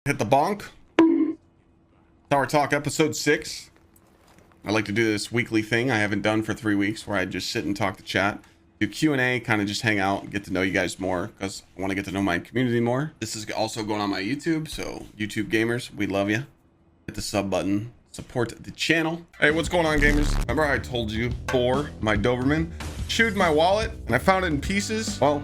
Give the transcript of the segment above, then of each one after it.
Hit the bonk. Tower Talk episode 6. I like to do this weekly thing I haven't done for 3 weeks where I just sit and talk to chat, do Q&A, kind of just hang out, get to know you guys more because I want to get to know my community more. This is also going on my YouTube, so YouTube gamers, we love you. Hit the sub button, support the channel. Hey, what's going on, gamers? Remember I told you before my Doberman chewed my wallet and I found it in pieces? Well,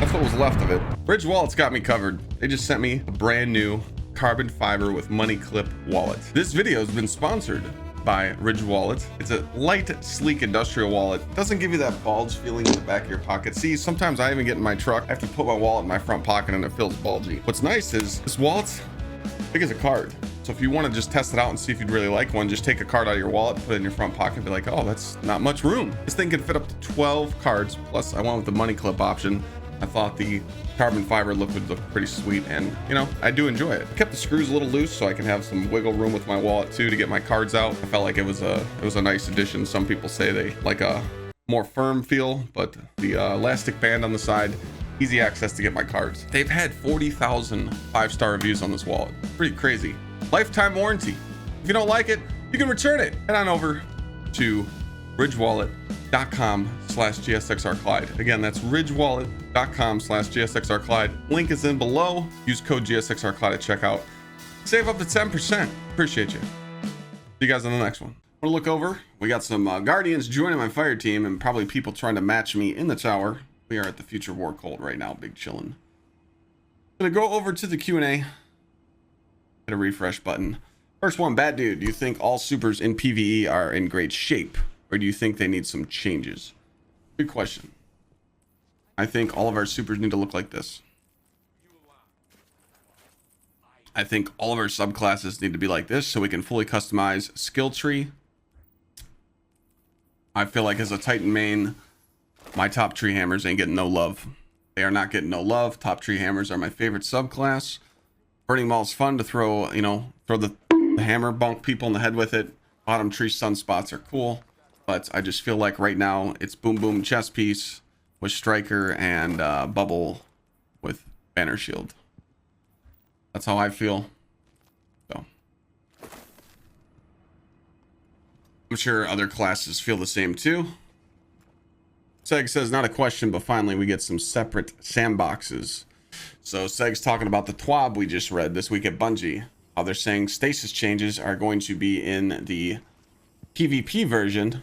that's what was left of it. Bridge Wallet's got me covered. They just sent me a brand new carbon fiber with money clip wallet. This video has been sponsored by Ridge Wallet. It's a light, sleek industrial wallet. Doesn't give you that bulge feeling in the back of your pocket. See, sometimes I even get in my truck, I have to put my wallet in my front pocket and it feels bulgy. What's nice is this wallet's big as a card. So if you want to just test it out and see if you'd really like one, just take a card out of your wallet, put it in your front pocket, and be like, oh, that's not much room. This thing can fit up to 12 cards. Plus I went with the money clip option. I thought the carbon fiber look would look pretty sweet, and you know, I do enjoy it. Kept the screws a little loose so I can have some wiggle room with my wallet too to get my cards out. I felt like it was a nice addition. Some people say they like a more firm feel, but the elastic band on the side, easy access to get my cards. They've had 40,000 5-star reviews on this wallet. Pretty crazy. Lifetime warranty. If you don't like it, you can return it. Head on over to ridgewallet.com/GsxrClyde. Again, that's ridgewallet.com/GsxrClyde. Link is in below. Use code GsxrClyde at checkout. Save up to 10%. Appreciate you. See you guys on the next one. I'm gonna look over. We got some Guardians joining my fire team and probably people trying to match me in the tower. We are at the Future War Cult right now, big chillin'. Gonna go over to the Q&A. Hit a refresh button. First one, Bad Dude. Do you think all supers in PvE are in great shape? Or do you think they need some changes? Good question. I think all of our supers need to look like this. I think all of our subclasses need to be like this so we can fully customize skill tree. I feel like as a Titan main, my top tree hammers ain't getting no love. They are not getting no love. Top tree hammers are my favorite subclass. Burning Maul is fun to throw, you know, throw the hammer, bonk people in the head with it. Bottom tree sunspots are cool. But I just feel like right now it's Boom Boom chest piece with Striker and Bubble with Banner Shield. That's how I feel. So I'm sure other classes feel the same too. Seg says, not a question, but finally we get some separate sandboxes. So Seg's talking about the TWAB we just read this week at Bungie. How they're saying stasis changes are going to be in the PvP version,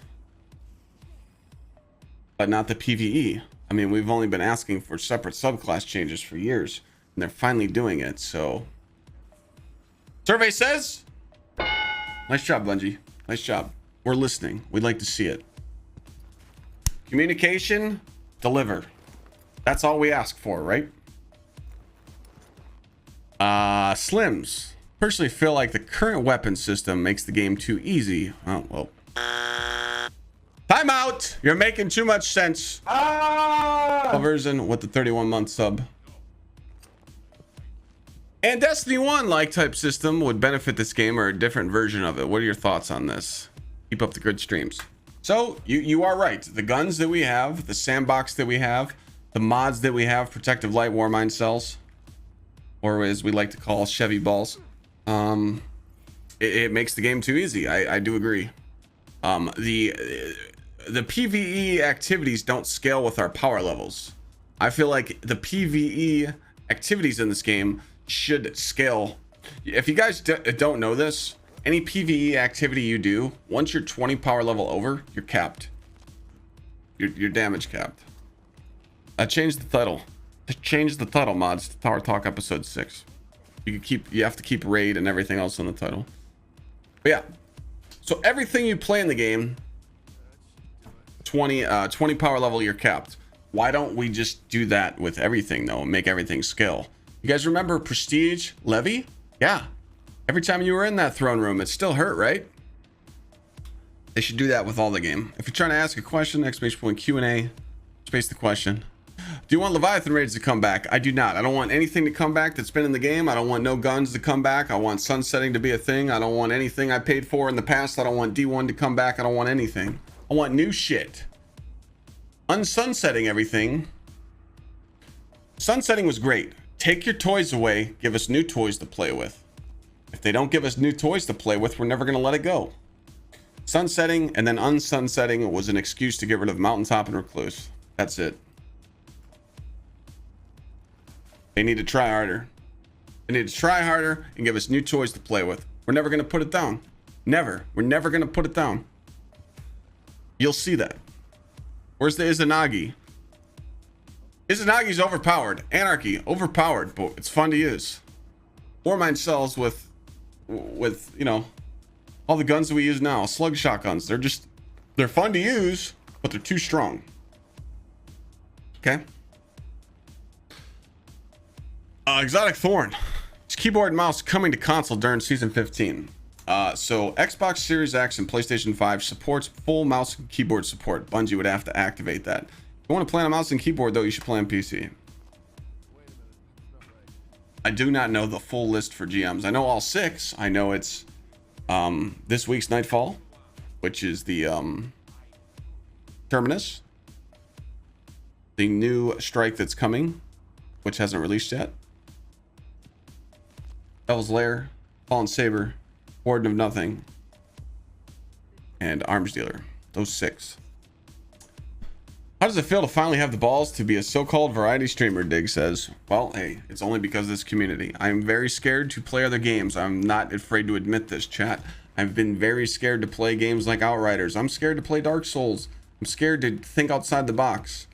but not the PvE. I mean, we've only been asking for separate subclass changes for years, and they're finally doing it. So survey says, nice job, Bungie. Nice job. We're listening. We'd like to see it. Communication, deliver. That's all we ask for, right? Slims. Personally feel like the current weapon system makes the game too easy. Oh, well. Time out! You're making too much sense. Version with the 31-month sub. And Destiny 1 like type system would benefit this game or a different version of it. What are your thoughts on this? Keep up the good streams. So you are right. The guns that we have, the sandbox that we have, the mods that we have, protective light warmind cells, or as we like to call Chevy balls, it makes the game too easy. I do agree. The PvE activities don't scale with our power levels. I feel like the PvE activities in this game should scale. If you guys don't know this, any PvE activity you do, once you're 20 power level over, you're capped. You're damage capped. I changed the title. Change the title mods to Tower Talk episode 6. You have to keep raid and everything else in the title. But yeah, so everything you play in the game, 20 power level, you're capped. Why don't we just do that with everything though and make everything scale? You guys remember Prestige Levy? Yeah, every time you were in that throne room it still hurt, right? They should do that with all the game. If you're trying to ask a question, exclamation point Q&A, space the question. Do you want Leviathan raids to come back? I do not. I don't want anything to come back that's been in the game. I don't want no guns to come back. I want sunsetting to be a thing. I don't want anything I paid for in the past. I don't want D1 to come back. I don't want anything. I want new shit. Unsunsetting everything. Sunsetting was great. take your toys away, give us new toys to play with. If they don't give us new toys to play with, we're never going to let it go. Sunsetting and then unsunsetting was an excuse to get rid of Mountaintop and Recluse. That's it. They need to try harder. They need to try harder and give us new toys to play with. We're never going to put it down. Never. We're never going to put it down. You'll see that. Where's the Izanagi? Izanagi's overpowered. Anarchy, overpowered, but it's fun to use. Warmind sells with you know, all the guns that we use now. Slug shotguns. They're fun to use, but they're too strong. Okay. Exotic Thorn. It's keyboard and mouse coming to console during season 15. So Xbox Series X and PlayStation 5 supports full mouse and keyboard support. Bungie would have to activate that. If you want to play on a mouse and keyboard, though, you should play on PC. I do not know the full list for GMs. I know all 6. I know it's this week's Nightfall, which is the Terminus. The new strike that's coming, which hasn't released yet. Devil's Lair, Fallen Saber, Warden of Nothing, and Arms Dealer. Those 6. How does it feel to finally have the balls to be a so-called variety streamer? Dig says. Well, hey, it's only because of this community. I'm very scared to play other games. I'm not afraid to admit this, chat. I've been very scared to play games like Outriders. I'm scared to play Dark Souls. I'm scared to think outside the box.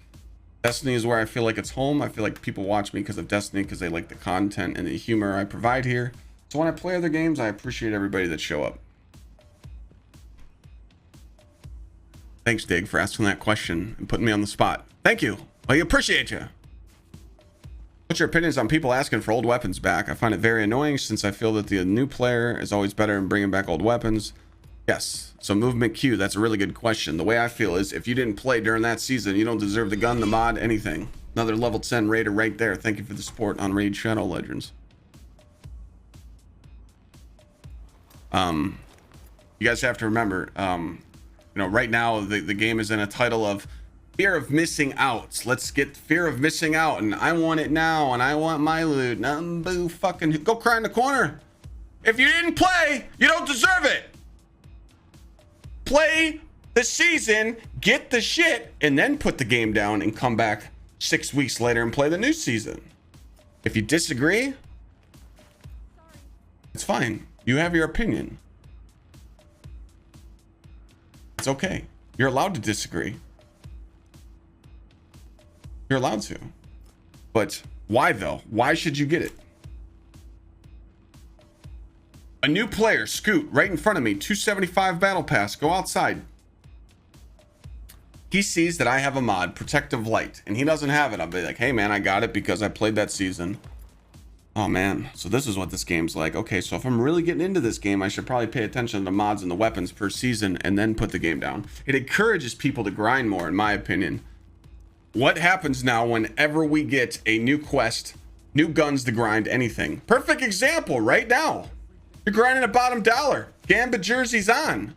Destiny is where I feel like it's home. I feel like people watch me because of Destiny, because they like the content and the humor I provide here. So when I play other games, I appreciate everybody that show up. Thanks, Dig, for asking that question and putting me on the spot. Thank you. I appreciate you. What's your opinions on people asking for old weapons back? I find it very annoying since I feel that the new player is always better in bringing back old weapons. Yes. So movement Q, that's a really good question. The way I feel is if you didn't play during that season, you don't deserve the gun, the mod, anything. Another level 10 raider right there. Thank you for the support on Raid Shadow Legends. You guys have to remember, you know, right now the game is in a title of fear of missing out. Let's get fear of missing out, and I want it now, and I want my loot. Boo, fucking go cry in the corner. If you didn't play, you don't deserve it. Play the season, get the shit, and then put the game down and come back 6 weeks later and play the new season. If you disagree, it's fine. You have your opinion. It's okay. You're allowed to disagree. You're allowed to. But why though? Why should you get it? A new player, Scoot, right in front of me, 275 battle pass, go outside. He sees that I have a mod, Protective Light, and he doesn't have it. I'll be like, hey man, I got it because I played that season. Oh man, so this is what this game's like. Okay, so if I'm really getting into this game, I should probably pay attention to the mods and the weapons per season and then put the game down. It encourages people to grind more, in my opinion. What happens now whenever we get a new quest, new guns to grind anything? Perfect example right now. You're grinding a bottom dollar. Gambit jersey's on.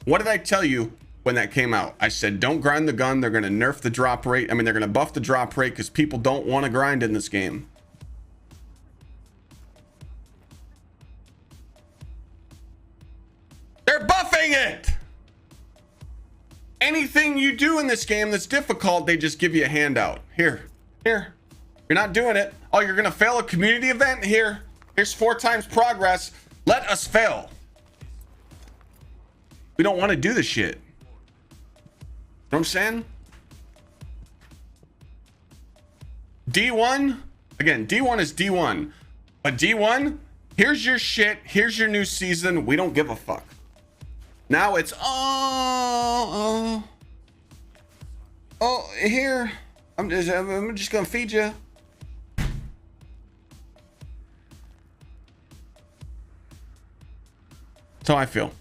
What did I tell you when that came out? I said, don't grind the gun. They're going to nerf the drop rate. I mean, they're going to buff the drop rate because people don't want to grind in this game. They're buffing it. Anything you do in this game that's difficult, they just give you a handout. Here. You're not doing it. Oh, you're going to fail a community event? Here's 4 times progress. Let us fail. We don't want to do this shit. You know what I'm saying? D1, again, D1 is D1. But D1, here's your shit. Here's your new season. We don't give a fuck. Now it's, here. I'm just going to feed you. That's how I feel.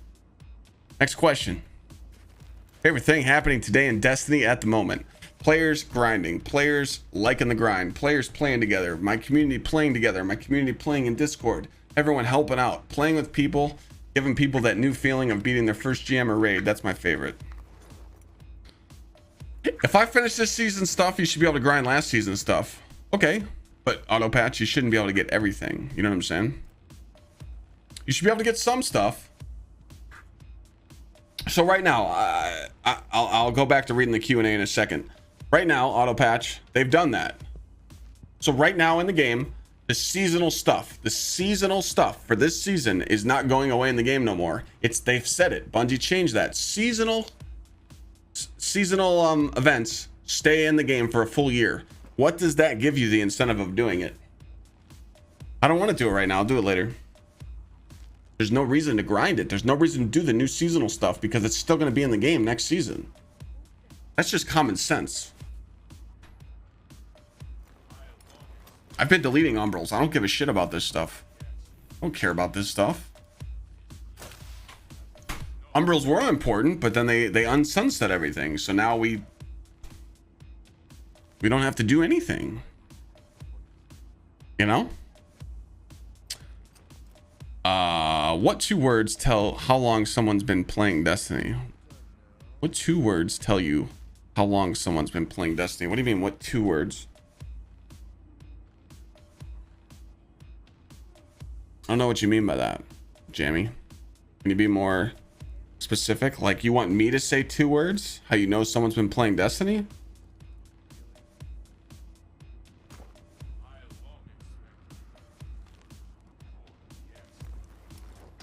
Next question. Favorite thing happening today in Destiny at the moment? Players grinding, players liking the grind, players playing together, my community playing together, my community playing in Discord, everyone helping out, playing with people, giving people that new feeling of beating their first GM or raid. That's my favorite. If I finish this season stuff, you should be able to grind last season stuff. Okay, But auto patch, you shouldn't be able to get everything. You know what I'm saying? You should be able to get some stuff. So right now, I'll go back to reading the Q&A in a second. Right now, auto patch, they've done that. So right now in the game, the seasonal stuff for this season is not going away in the game no more. They've said it. Bungie changed that. Seasonal events stay in the game for a full year. What does that give you the incentive of doing it? I don't want to do it right now. I'll do it later. There's no reason to grind it. There's no reason to do the new seasonal stuff because it's still going to be in the game next season. That's just common sense. I've been deleting Umbals. I don't give a shit about this stuff. I don't care about this stuff. Umbals were important, but then they unsunset everything. So now we don't have to do anything. You know? What 2 words tell how long someone's been playing Destiny? What 2 words tell you how long someone's been playing Destiny? What do you mean, what 2 words? I don't know what you mean by that, Jamie. Can you be more specific? Like, you want me to say 2 words? How you know someone's been playing Destiny?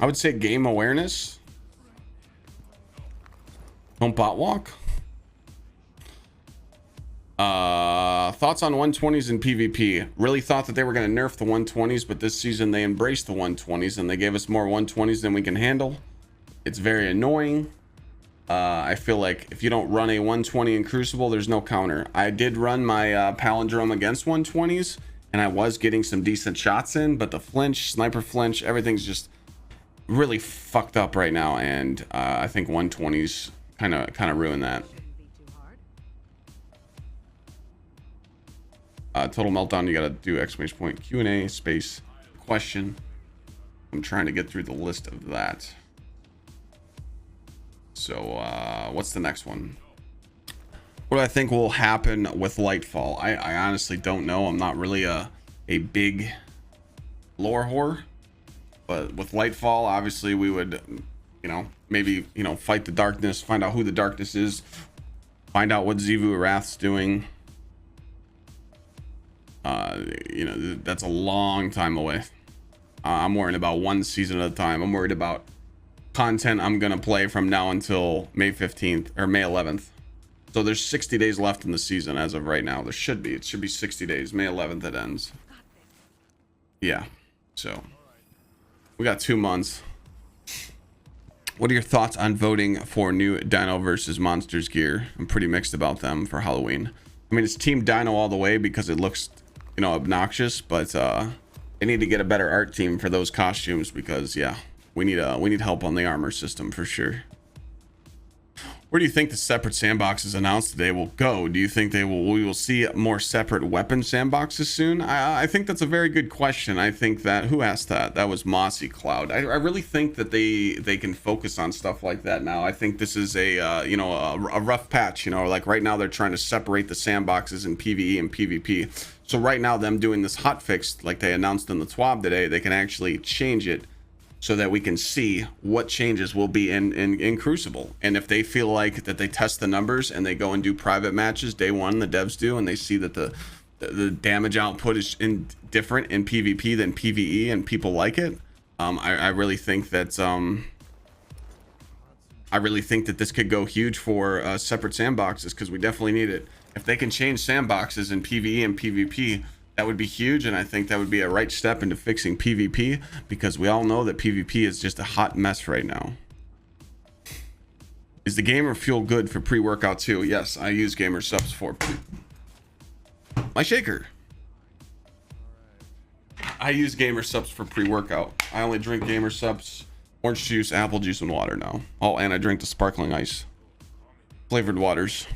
I would say game awareness. Don't bot walk. Thoughts on 120s in PvP. Really thought that they were going to nerf the 120s, but this season they embraced the 120s and they gave us more 120s than we can handle. It's very annoying. I feel like if you don't run a 120 in Crucible, there's no counter. I did run my palindrome against 120s and I was getting some decent shots in, but the flinch, sniper flinch, everything's just really fucked up right now, and I think 120s kind of ruin that. Total meltdown, you gotta do exclamation point Q&A space question. I'm trying to get through the list of that. So what's the next one? What do I think will happen with Lightfall? I honestly don't know. I'm not really a big lore whore. But with Lightfall, obviously we would, you know, maybe, you know, fight the darkness, find out who the darkness is, find out what Xivu Arath's doing. You know, that's a long time away. I'm worried about 1 season at a time. I'm worried about content I'm gonna play from now until May 15th or May 11th. So there's 60 days left in the season as of right now. It should be 60 days. May 11th it ends. Yeah, so we got 2 months. What are your thoughts on voting for new Dino versus Monsters gear? I'm pretty mixed about them for Halloween. I mean, it's Team Dino all the way because it looks, you know, obnoxious, but they need to get a better art team for those costumes because, yeah, we need help on the armor system for sure. Where do you think the separate sandboxes announced today will go? Do you think we will see more separate weapon sandboxes soon? I think that's a very good question. I think that, who asked that? That was Mossy Cloud. I really think that they can focus on stuff like that now. I think this is a you know, a rough patch. You know, like right now they're trying to separate the sandboxes in PvE and PvP. So right now them doing this hotfix like they announced in the TWAB today, they can actually change it so that we can see what changes will be in Crucible. And if they feel like that they test the numbers and they go and do private matches day one, the devs do, and they see that the damage output is different in PvP than PvE and people like it, I really think that this could go huge for separate sandboxes because we definitely need it. If they can change sandboxes in PvE and PvP, that would be huge, and I think that would be a right step into fixing PvP because we all know that PvP is just a hot mess right now. Is the Gamer Fuel good for pre-workout too? Yes, I use Gamer Subs for my shaker. I use Gamer Subs for pre-workout. I only drink Gamer Subs, orange juice, apple juice, and water now. Oh, and I drink the sparkling ice. Flavored waters.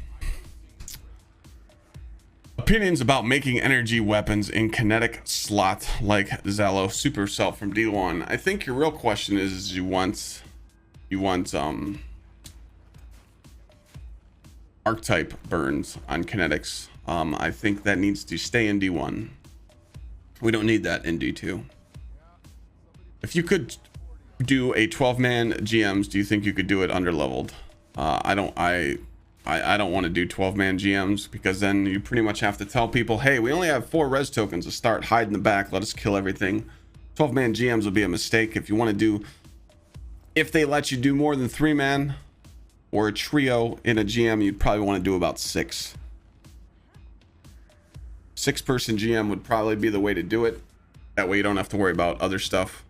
Opinions about making energy weapons in kinetic slot like Zalo Supercell from D1. I think your real question is you want archetype burns on kinetics. I think that needs to stay in D1. We don't need that in D2. If you could do a 12-man GMs, do you think you could do it underleveled? I don't want to do 12-man GMs, because then you pretty much have to tell people, hey, we only have 4 res tokens to start, hide in the back, let us kill everything. 12-man GMs would be a mistake. If you want to do, if they let you do more than 3-man or a trio in a GM, you'd probably want to do about 6. 6-person GM would probably be the way to do it. That way you don't have to worry about other stuff.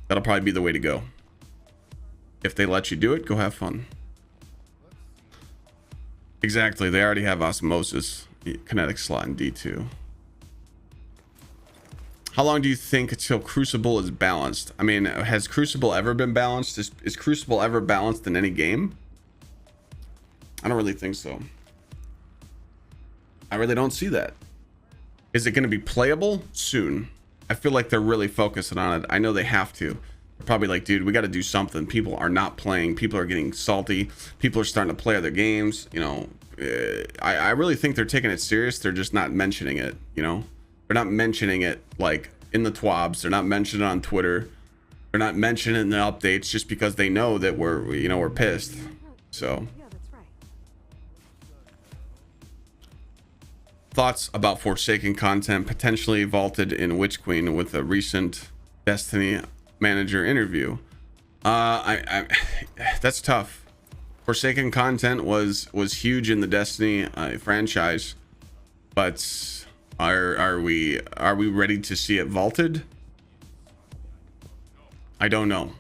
That'll probably be the way to go. If they let you do it, go have fun. Exactly, they already have osmosis, kinetic slot in D2. How long do you think until Crucible is balanced? I mean, has Crucible ever been balanced? Is Crucible ever balanced in any game? I don't really think so. I really don't see that. Is it going to be playable soon? I feel like they're really focusing on it. I know they have to. They're probably like, dude, we got to do something. People are not playing. People are getting salty. People are starting to play other games. You know, I really think they're taking it serious. They're just not mentioning it, you know? They're not mentioning it like in the twabs. They're not mentioning it on Twitter. They're not mentioning it in the updates just because they know that we're pissed. So thoughts about Forsaken content potentially vaulted in Witch Queen with a recent Destiny manager interview. That's tough. Forsaken content was huge in the Destiny franchise, but are we ready to see it vaulted? I don't know.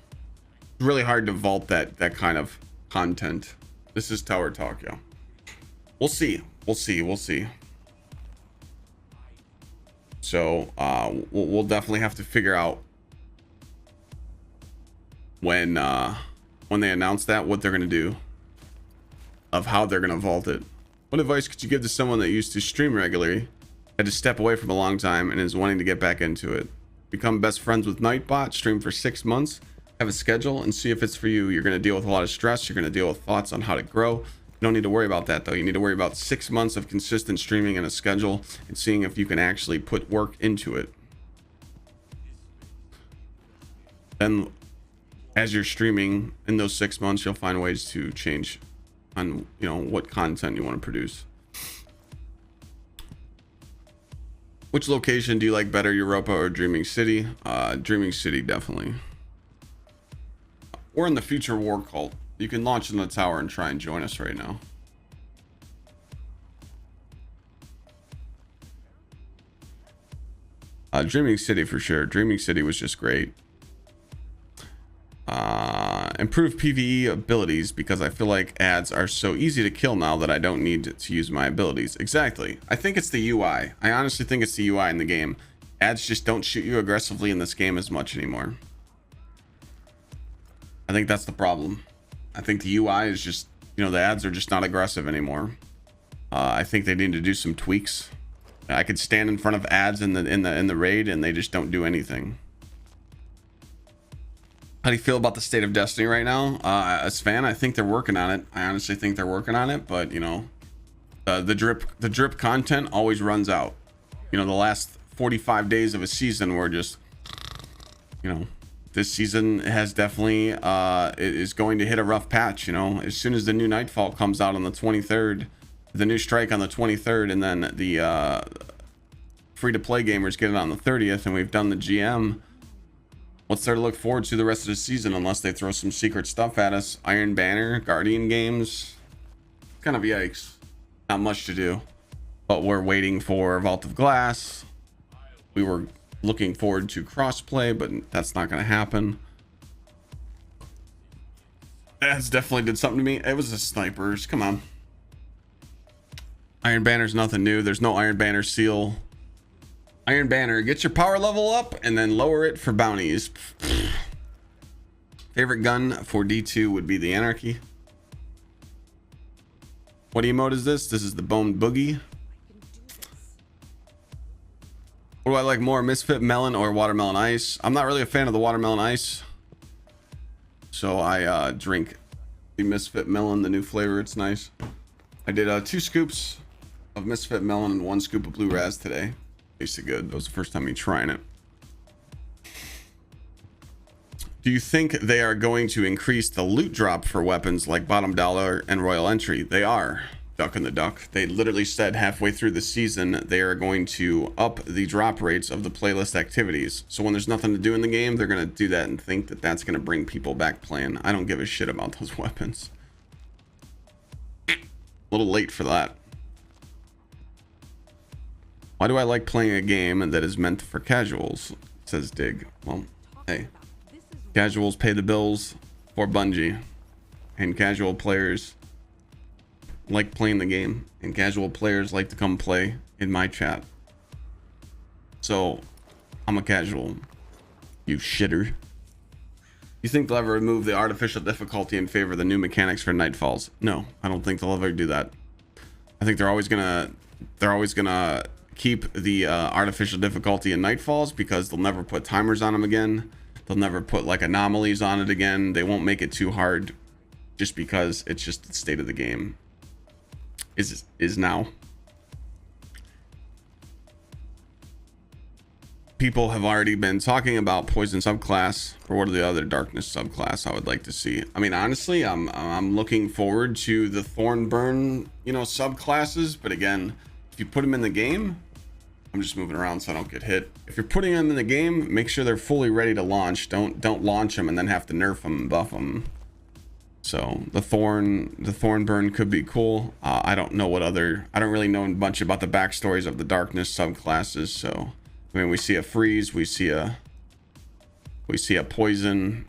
It's really hard to vault that kind of content. This is Tower Talk, yeah. We'll see. So we'll definitely have to figure out when they announce that, what they're gonna do, of how they're gonna vault it. What advice could you give to someone that used to stream regularly, had to step away from a long time, and is wanting to get back into it? Become best friends with Nightbot, stream for 6 months, have a schedule, and see if it's for you. You're gonna deal with a lot of stress. You're gonna deal with thoughts on how to grow. You don't need to worry about that though. You need to worry about 6 months of consistent streaming and a schedule, and seeing if you can actually put work into it. Then as you're streaming in those 6 months, you'll find ways to change on, you know, what content you want to produce. Which location do you like better, Europa or Dreaming City? Dreaming City, definitely. Or in the future War Cult. You can launch in the tower and try and join us right now. Dreaming City for sure. Dreaming City was just great. Improve PvE abilities, because I feel like ads are so easy to kill now that I don't need to use my abilities. Exactly. I think it's the UI. I honestly think it's the UI in the game. Ads just don't shoot you aggressively in this game as much anymore. I think that's the problem. I think the UI is just, you know, the ads are just not aggressive anymore. I think they need to do some tweaks. I could stand in front of ads in the raid and they just don't do anything. How do you feel about the state of Destiny right now? As fan, I think they're working on it. I honestly think they're working on it, but you know, the drip content always runs out. You know, the last 45 days of a season were just, you know, this season has definitely is going to hit a rough patch. You know, as soon as the new Nightfall comes out on the 23rd, the new strike on the 23rd, and then the free-to-play gamers get it on the 30th, and we've done the GM. What's there to look forward to the rest of the season unless they throw some secret stuff at us? Iron Banner, Guardian games. Kind of yikes. Not much to do. But we're waiting for Vault of Glass. We were looking forward to crossplay, but that's not going to happen. That's definitely did something to me. It was the snipers. Come on. Iron Banner's nothing new. There's no Iron Banner seal. Iron Banner, get your power level up and then lower it for bounties. Favorite gun for D2 would be the Anarchy. What emote is this? This is the Bone Boogie. What do I like more, Misfit Melon or Watermelon Ice? I'm not really a fan of the Watermelon Ice, so I drink the Misfit Melon, the new flavor. It's nice. I did 2 scoops of Misfit Melon and 1 scoop of Blue Raz today. Tasted good. That was the first time me trying it. Do you think they are going to increase the loot drop for weapons like bottom dollar and royal entry? They are. Duck in the duck. They literally said halfway through the season they are going to up the drop rates of the playlist activities. So when there's nothing to do in the game, they're going to do that and think that that's going to bring people back playing. I don't give a shit about those weapons. A little late for that. Why do I like playing a game that is meant for casuals? Says Dig. Well, hey. Casuals pay the bills for Bungie. And casual players like playing the game. And casual players like to come play in my chat. So, I'm a casual. You shitter. You think they'll ever remove the artificial difficulty in favor of the new mechanics for Nightfalls? No, I don't think they'll ever do that. I think they're always gonna keep the artificial difficulty in Nightfalls because they'll never put timers on them again. They'll never put like anomalies on it again. They won't make it too hard just because it's just the state of the game is now. People have already been talking about poison subclass, or what are the other darkness subclass I would like to see. I mean, honestly, I'm looking forward to the Thornburn, subclasses, but again, if you put them in the game, I'm just moving around so I don't get hit. If you're putting them in the game, make sure they're fully ready to launch. Don't launch them and then have to nerf them and buff them. So the Thornburn could be cool. I don't know I don't really know a bunch about the backstories of the darkness subclasses. So I mean, we see a freeze, we see a poison.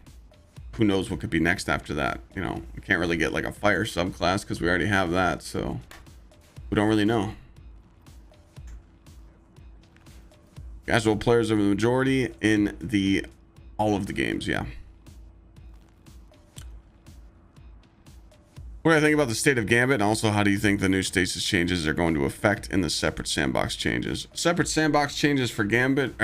Who knows what could be next after that? We can't really get like a fire subclass because we already have that. So we don't really know. Casual players are the majority in all of the games, yeah. What do I think about the state of Gambit? And also, how do you think the new stasis changes are going to affect in the separate sandbox changes? Separate sandbox changes for Gambit,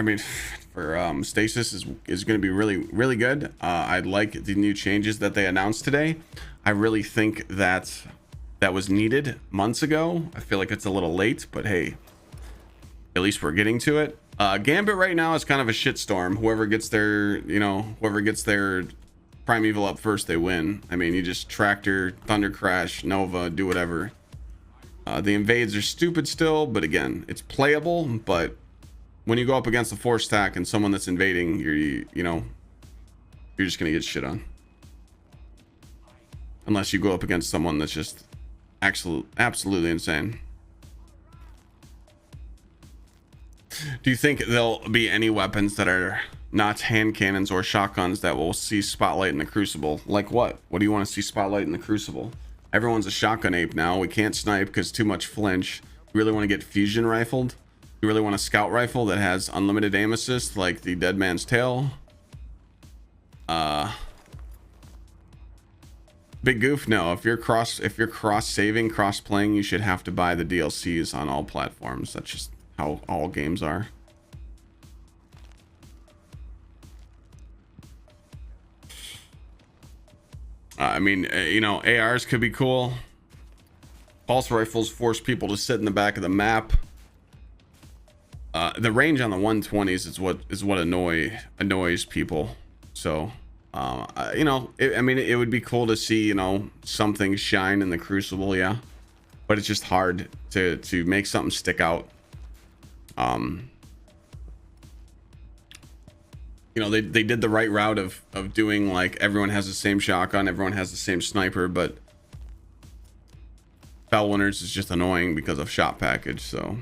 for stasis is going to be really, really good. I like the new changes that they announced today. I really think that was needed months ago. I feel like it's a little late, but hey, at least we're getting to it. Gambit right now is kind of a shitstorm. Whoever gets their primeval up first, they win. I mean, you just tractor, thunder crash, nova, do whatever. The invades are stupid still, but again, it's playable. But when you go up against a 4-stack and someone that's invading, you're just gonna get shit on. Unless you go up against someone that's just absolutely insane. Do you think there'll be any weapons that are not hand cannons or shotguns that will see spotlight in the Crucible? Like what? What do you want to see spotlight in the Crucible? Everyone's a shotgun ape now. We can't snipe because too much flinch. You really want to get fusion rifled? You really want a scout rifle that has unlimited aim assist like the Dead Man's Tale? Big goof, no. If you're cross saving, cross playing, you should have to buy the DLCs on all platforms. That's just how all games are. I mean, ARs could be cool. Pulse rifles force people to sit in the back of the map. The range on the 120s is what annoys people. So, it would be cool to see, something shine in the Crucible, yeah. But it's just hard to make something stick out. They did the right route of doing like everyone has the same shotgun, everyone has the same sniper, but Fellwinners is just annoying because of shot package. So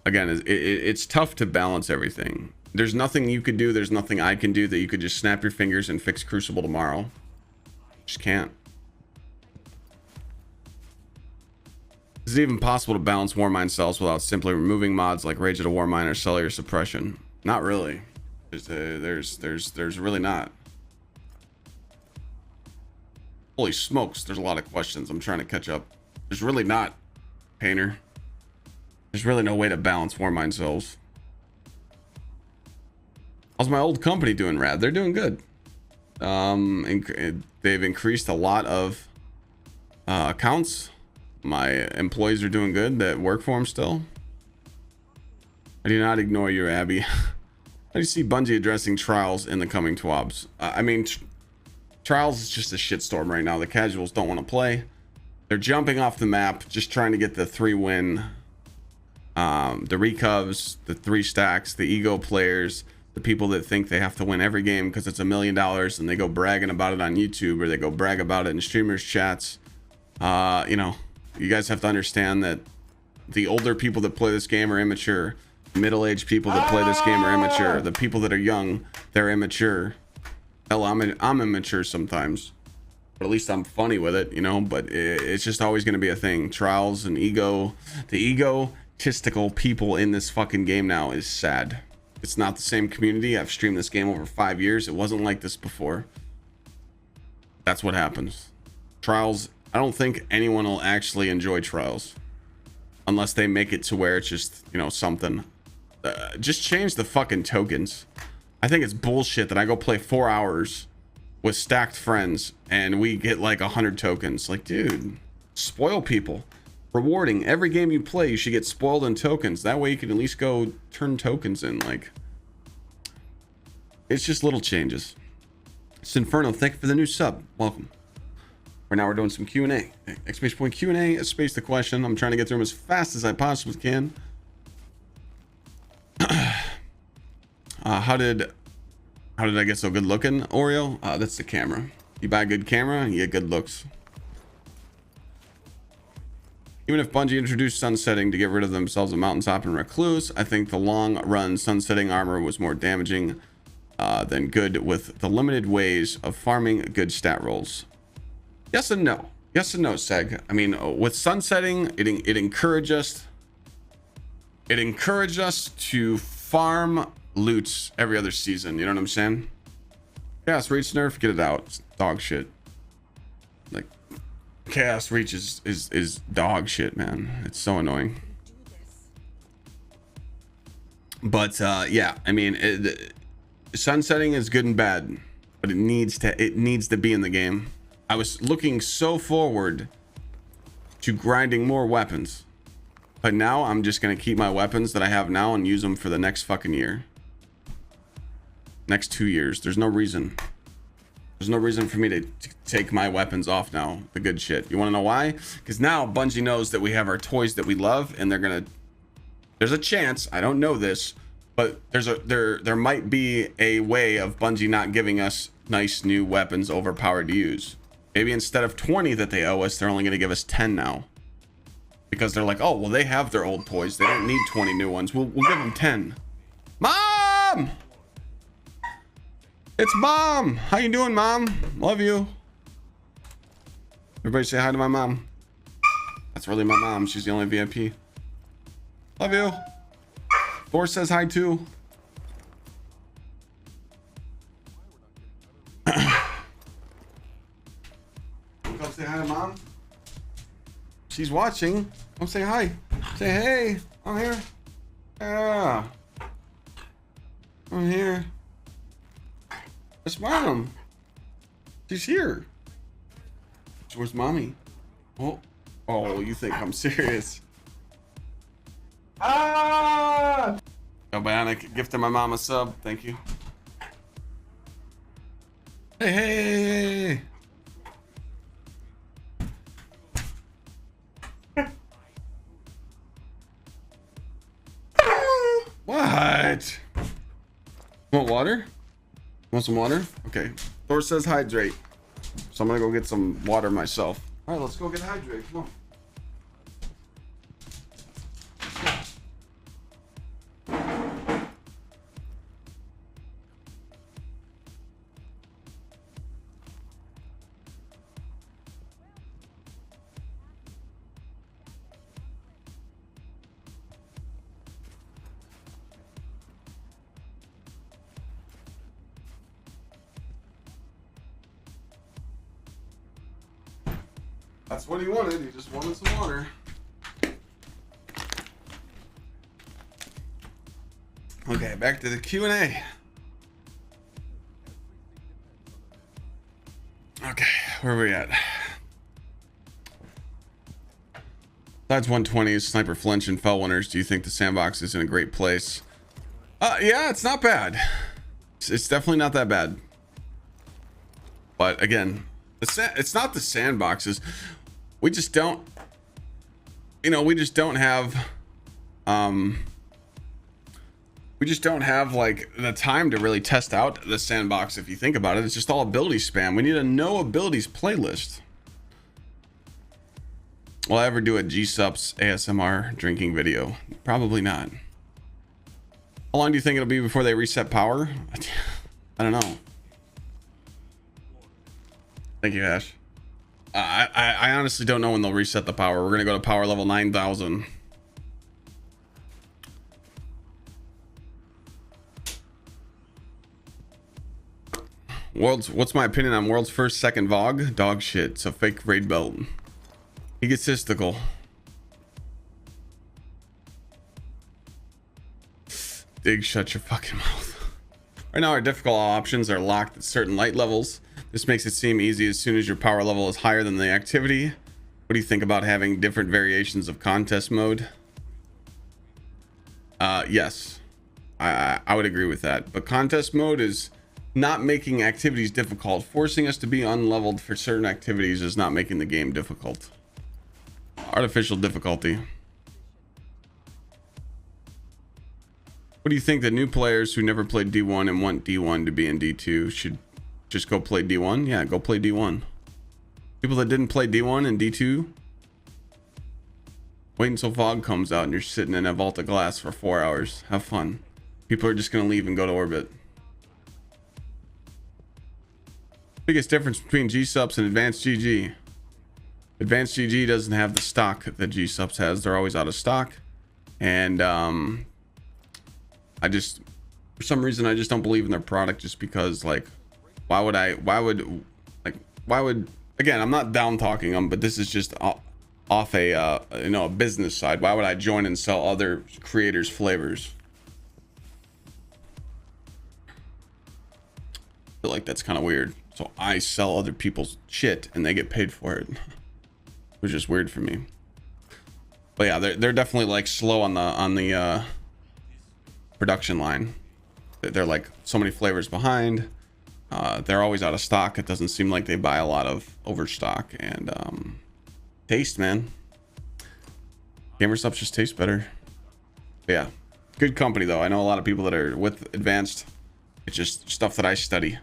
again, it's tough to balance everything. There's nothing you could do, there's nothing I can do that you could just snap your fingers and fix Crucible tomorrow. Just can't. Is it even possible to balance warmind cells without simply removing mods like Rage of the Warmind or cellular suppression? Not really. There's really not. Holy smokes, there's a lot of questions. I'm trying to catch up. There's really not, Painter. There's really no way to balance warmind cells. How's my old company doing, Rad? They're doing good. They've increased a lot of accounts. My employees are doing good that work for them still. I do not ignore you, Abby. How do you see Bungie addressing Trials in the coming TWABs? I mean, Trials is just a shitstorm right now. The casuals don't want to play. They're jumping off the map, just trying to get the 3-win. The recovs, the 3 stacks, the ego players, the people that think they have to win every game because it's $1 million, and they go bragging about it on YouTube, or they go brag about it in streamers chats. You know, you guys have to understand that the older people that play this game are immature. Middle-aged people that play this game are immature. The people that are young, they're immature. Hell, I'm immature sometimes, but at least I'm funny with it, you know. But it's just always going to be a thing. Trials and ego, the egotistical people in this fucking game now is sad. It's not the same community. I've streamed this game over 5 years. It wasn't like this before. That's what happens. Trials, I don't think anyone will actually enjoy Trials unless they make it to where it's just, you know, something. Just change the fucking tokens. I think it's bullshit that I go play 4 hours with stacked friends and we get like 100 tokens. Like, dude, spoil people. Rewarding. Every game you play, you should get spoiled in tokens. That way you can at least go turn tokens in. Like, it's just little changes. It's Inferno. Thank you for the new sub. Welcome. Right now we're doing some Q&A. Exclamation point Q&A, space the question. I'm trying to get through them as fast as I possibly can. How did I get so good looking, Oreo? That's the camera. You buy a good camera, you get good looks. Even if Bungie introduced sunsetting to get rid of themselves a mountaintop and recluse, I think the long run sunsetting armor was more damaging than good with the limited ways of farming good stat rolls. Yes and no. Yes and no, Seg. I mean, with sunsetting, it encouraged us. It encouraged us to farm loots every other season. You know what I'm saying? Chaos Reach nerf, get it out. It's dog shit. Like, Chaos Reach is dog shit, man. It's so annoying. But yeah, I mean, sunsetting is good and bad, but it needs to be in the game. I was looking so forward to grinding more weapons, but now I'm just gonna keep my weapons that I have now and use them for the next fucking year. Next 2 years. There's no reason. There's no reason for me to take my weapons off now. The good shit. You want to know why? Because now Bungie knows that we have our toys that we love, and they're gonna. There's a chance. I don't know this, but there might be a way of Bungie not giving us nice new weapons overpowered to use. Maybe instead of 20 that they owe us, they're only gonna give us 10 now. Because they're like, oh well, they have their old toys. They don't need 20 new ones. We'll give them 10. Mom! It's Mom! How you doing, Mom? Love you. Everybody say hi to my mom. That's really my mom. She's the only VIP. Love you. Thor says hi too. Come say hi to Mom. She's watching. Come say hi. Say hey. I'm here. Yeah. I'm here. It's Mom. She's here. Where's Mommy? Oh, you think I'm serious? Ah! Oh, Bionic, gifted my mom a sub. Thank you. Hey. What? Want water? Want some water? Okay. Thor says hydrate. So I'm gonna go get some water myself. All right, let's go get hydrated. Come on. That's what he wanted. He just wanted some water. Okay, back to the Q&A. Okay, where are we at? Besides 120s, sniper flinch, and fell winners, do you think the sandbox is in a great place? Yeah, it's not bad. It's definitely not that bad. But again, it's not the sandboxes. We just don't, you know, we just don't have like the time to really test out the sandbox. If you think about it, it's just all ability spam. We need a no abilities playlist. Will I ever do a GsxrClyde ASMR drinking video? Probably not. How long do you think it'll be before they reset power? I don't know. Thank you, Ash. I honestly don't know when they'll reset the power. We're gonna go to power level 9,000. What's my opinion on world's first second VOG? Dog shit. It's a fake raid belt. Egotistical. Dig, shut your fucking mouth. Right now our difficult options are locked at certain light levels. This makes it seem easy as soon as your power level is higher than the activity. What do you think about having different variations of contest mode? Yes, I would agree with that, but contest mode is not making activities difficult. Forcing us to be unleveled for certain activities is not making the game difficult. Artificial difficulty. What do you think that new players who never played D1 and want D1 to be in D2 should just go play D1? Yeah, go play D1. People that didn't play D1 and D2, wait until fog comes out and you're sitting in a vault of glass for 4 hours. Have fun. People are just gonna leave and go to orbit. Biggest difference between GsxrClyde and Advanced GG. Advanced GG doesn't have the stock that GsxrClyde has. They're always out of stock. And I just, for some reason, I just don't believe in their product, just because, like, why would, again, I'm not down talking them, but this is just off a, you know, a business side. Why would I join and sell other creators' flavors? I feel like that's kind of weird. So I sell other people's shit and they get paid for it, which is weird for me. But yeah, they're definitely like slow on the production line. They're like so many flavors behind. They're always out of stock. It doesn't seem like they buy a lot of overstock. And taste, man. Gamer stuff just tastes better. But yeah, good company though. I know a lot of people that are with Advanced. It's just stuff that I study.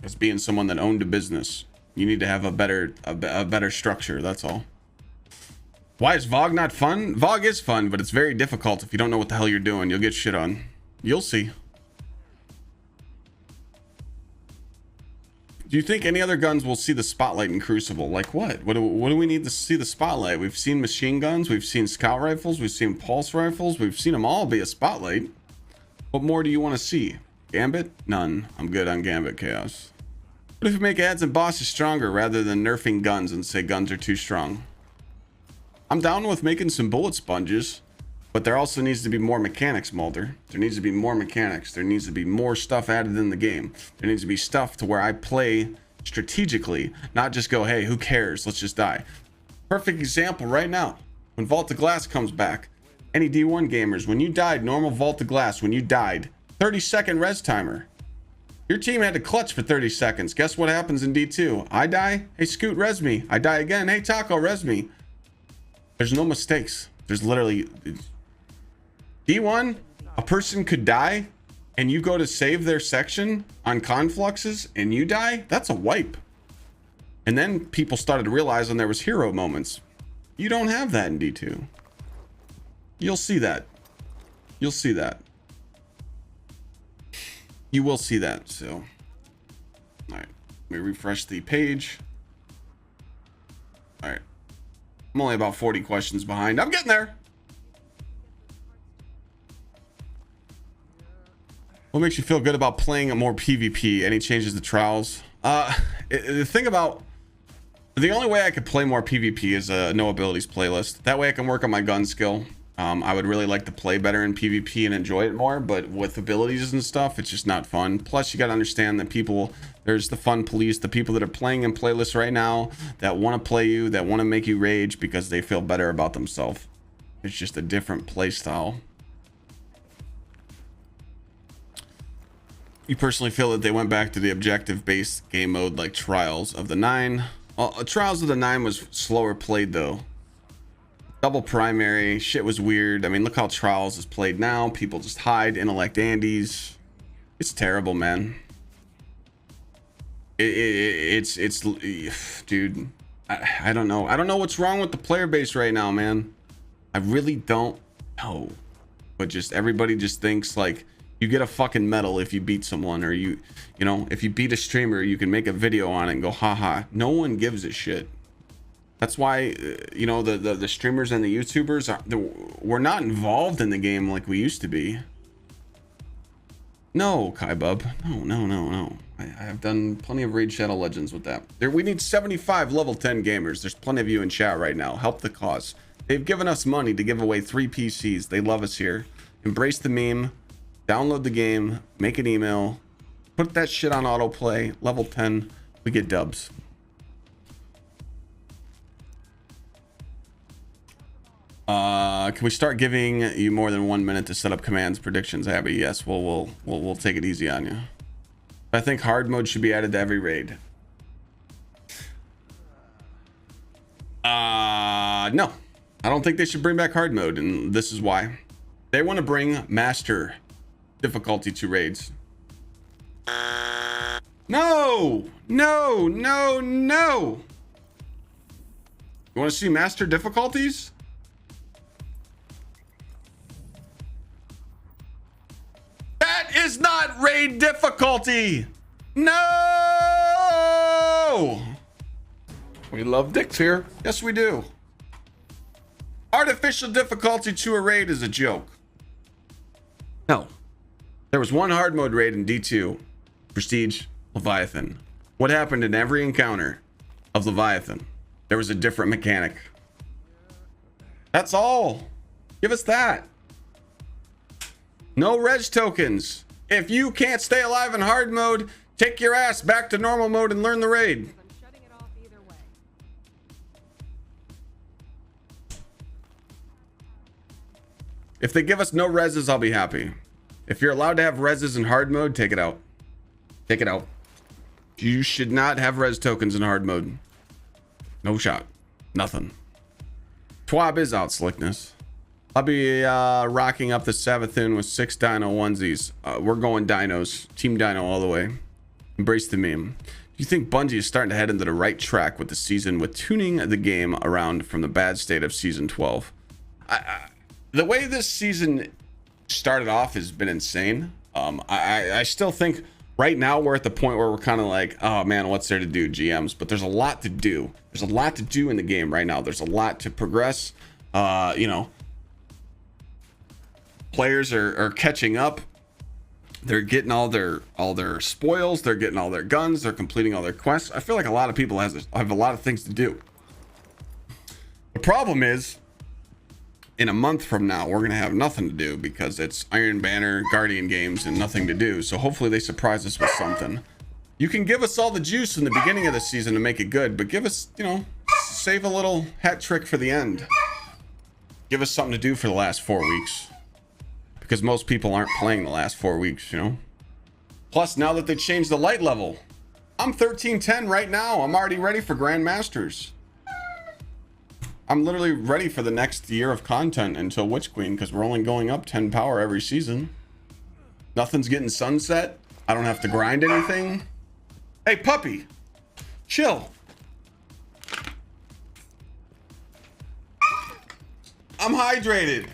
As being someone that owned a business, you need to have a better structure. That's all. Why is VOG not fun? VOG is fun, but it's very difficult if you don't know what the hell you're doing. You'll get shit on. You'll see. Do you think any other guns will see the spotlight in Crucible? Like what? What do we need to see the spotlight? We've seen machine guns, we've seen scout rifles, we've seen pulse rifles, we've seen them all be a spotlight. What more do you want to see? Gambit? None. I'm good on Gambit Chaos. What if we make ads and bosses stronger rather than nerfing guns and say guns are too strong? I'm down with making some bullet sponges, but there also needs to be more mechanics, Mulder. There needs to be more mechanics. There needs to be more stuff added in the game. There needs to be stuff to where I play strategically, not just go, hey, who cares? Let's just die. Perfect example right now. When Vault of Glass comes back, any D1 gamers, when you died, normal Vault of Glass, when you died, 30-second res timer. Your team had to clutch for 30 seconds. Guess what happens in D2? I die. Hey, Scoot, res me. I die again. Hey, Taco, res me. There's no mistakes. There's literally... D1, a person could die, and you go to save their section on confluxes, and you die? That's a wipe. And then people started realizing there was hero moments. You don't have that in D2. You'll see that. You'll see that. You will see that. So, all right, let me refresh the page. All right, I'm only about 40 questions behind. I'm getting there. What makes you feel good about playing a more PvP? Any changes to trials? The thing about, the only way I could play more PvP is a no abilities playlist. That way I can work on my gun skill. I would really like to play better in PvP and enjoy it more, but with abilities and stuff, it's just not fun. Plus, you got to understand that people, there's the fun police, the people that are playing in playlists right now that want to play you, that want to make you rage because they feel better about themselves. It's just a different play style. You personally feel that they went back to the objective-based game mode like Trials of the 9? Well, Trials of the 9 was slower played though. Double primary, shit was weird. I mean, look how Trials is played now. People just hide, intellect Andes. It's terrible, man. It's dude, I don't know. I don't know what's wrong with the player base right now, man. I really don't know. But just everybody just thinks like you get a fucking medal if you beat someone, or you know, if you beat a streamer, you can make a video on it and go, haha. No one gives a shit. That's why, you know, the streamers and the YouTubers, we're not involved in the game like we used to be. No, Kaibub. No. I have done plenty of Raid Shadow Legends with that. We need 75 level 10 gamers. There's plenty of you in chat right now. Help the cause. They've given us money to give away 3 PCs. They love us here. Embrace the meme. Download the game. Make an email. Put that shit on autoplay. Level 10. We get dubs. Can we start giving you more than 1 minute to set up commands predictions, Abby? Yes, we'll take it easy on you. I think hard mode should be added to every raid. No, I don't think they should bring back hard mode, and this is why. They want to bring master difficulty to raids. No. You want to see master difficulties? That is not raid difficulty. No. We love dicks here. Yes, we do. Artificial difficulty to a raid is a joke. No. There was one hard mode raid in D2, Prestige Leviathan. What happened in every encounter of Leviathan? There was a different mechanic. That's all. Give us that. No res tokens. If you can't stay alive in hard mode, take your ass back to normal mode and learn the raid. If they give us no reses, I'll be happy. If you're allowed to have reses in hard mode, take it out. Take it out. You should not have res tokens in hard mode. No shot. Nothing. Twab is out, Slickness. I'll be rocking up the Savathun with 6 dino onesies. We're going dinos. Team Dino all the way. Embrace the meme. Do you think Bungie is starting to head into the right track with the season, with tuning the game around from the bad state of season 12? The way this season started off has been insane. I still think right now we're at the point where we're kind of like, oh man, what's there to do, GMs? But there's a lot to do. There's a lot to do in the game right now. There's a lot to progress. You know, players are catching up. They're getting all their spoils. They're getting all their guns. They're completing all their quests. I feel like a lot of people have a lot of things to do. The problem is, in a month from now, we're going to have nothing to do because it's Iron Banner, Guardian games, and nothing to do. So hopefully they surprise us with something. You can give us all the juice in the beginning of the season to make it good, but give us, you know, save a little hat trick for the end. Give us something to do for the last 4 weeks. Because most people aren't playing the last 4 weeks, you know. Plus, now that they changed the light level, I'm 1310 right now. I'm already ready for Grandmasters. I'm literally ready for the next year of content until Witch Queen, because we're only going up 10 power every season. Nothing's getting sunset. I don't have to grind anything. Hey, puppy, chill. I'm hydrated.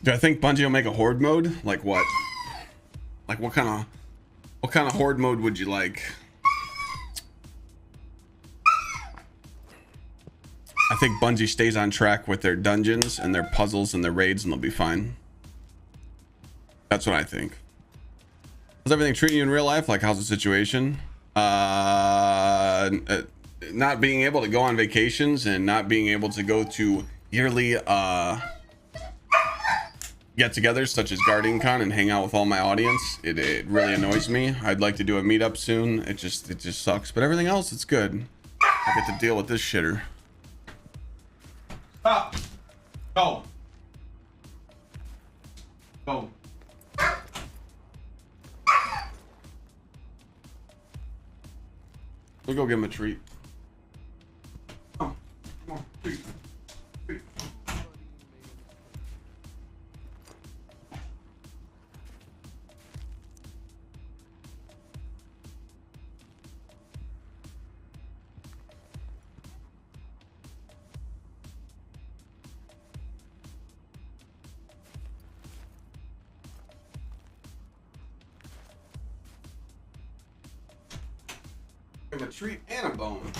Do I think Bungie will make a horde mode? Like what? Like what kind of horde mode would you like? I think Bungie stays on track with their dungeons and their puzzles and their raids, and they'll be fine. That's what I think. How's everything treating you in real life? Like, how's the situation? Not being able to go on vacations and not being able to go to yearly get-togethers such as Guardian Con and hang out with all my audience. It really annoys me. I'd like to do a meetup soon. It just sucks, but everything else, it's good. I get to deal with this shitter. Stop. Go. Go. We'll go give him a treat. Oh, come on, treat. Treat. Give him a treat and a bone.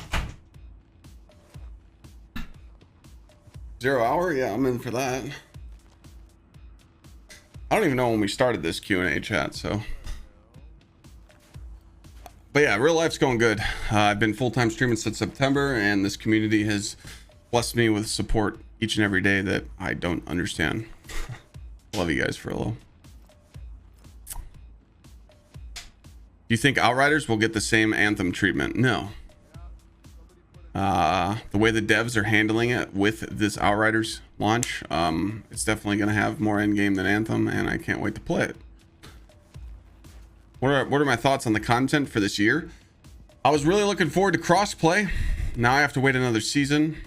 0 hour? Yeah, I'm in for that. I don't even know when we started this Q&A chat, so. But yeah, real life's going good. I've been full-time streaming since September, and this community has blessed me with support each and every day that I don't understand. Love you guys for a little. Do you think Outriders will get the same Anthem treatment? No. The way the devs are handling it with this Outriders launch, it's definitely going to have more endgame than Anthem, and I can't wait to play it. What are my thoughts on the content for this year? I was really looking forward to crossplay. Now I have to wait another season.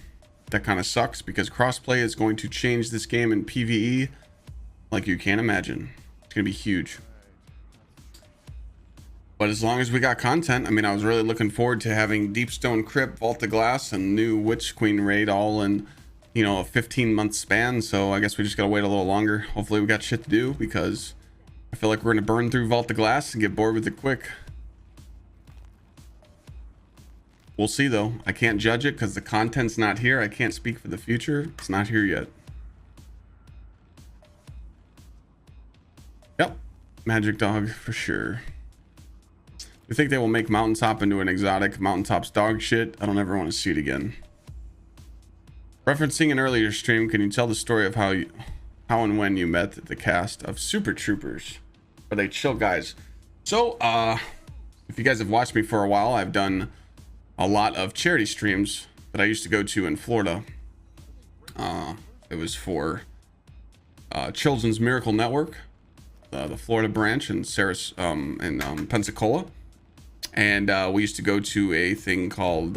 That kind of sucks because crossplay is going to change this game in PvE like you can't imagine. It's going to be huge. But as long as we got content, I mean, I was really looking forward to having Deepstone Crypt, Vault of Glass, and new Witch Queen raid all in, you know, a 15-month span. So I guess we just gotta wait a little longer. Hopefully we got shit to do because I feel like we're gonna burn through Vault of Glass and get bored with it quick. We'll see though. I can't judge it because the content's not here. I can't speak for the future. It's not here yet. Yep, Magic Dog for sure. You think they will make Mountaintop into an exotic? Mountaintop's dog shit. I don't ever want to see it again. Referencing an earlier stream, can you tell the story of how and when you met the cast of Super Troopers? Are they chill guys? So, if you guys have watched me for a while, I've done a lot of charity streams that I used to go to in Florida. It was for Children's Miracle Network, the Florida branch in Pensacola. And we used to go to a thing called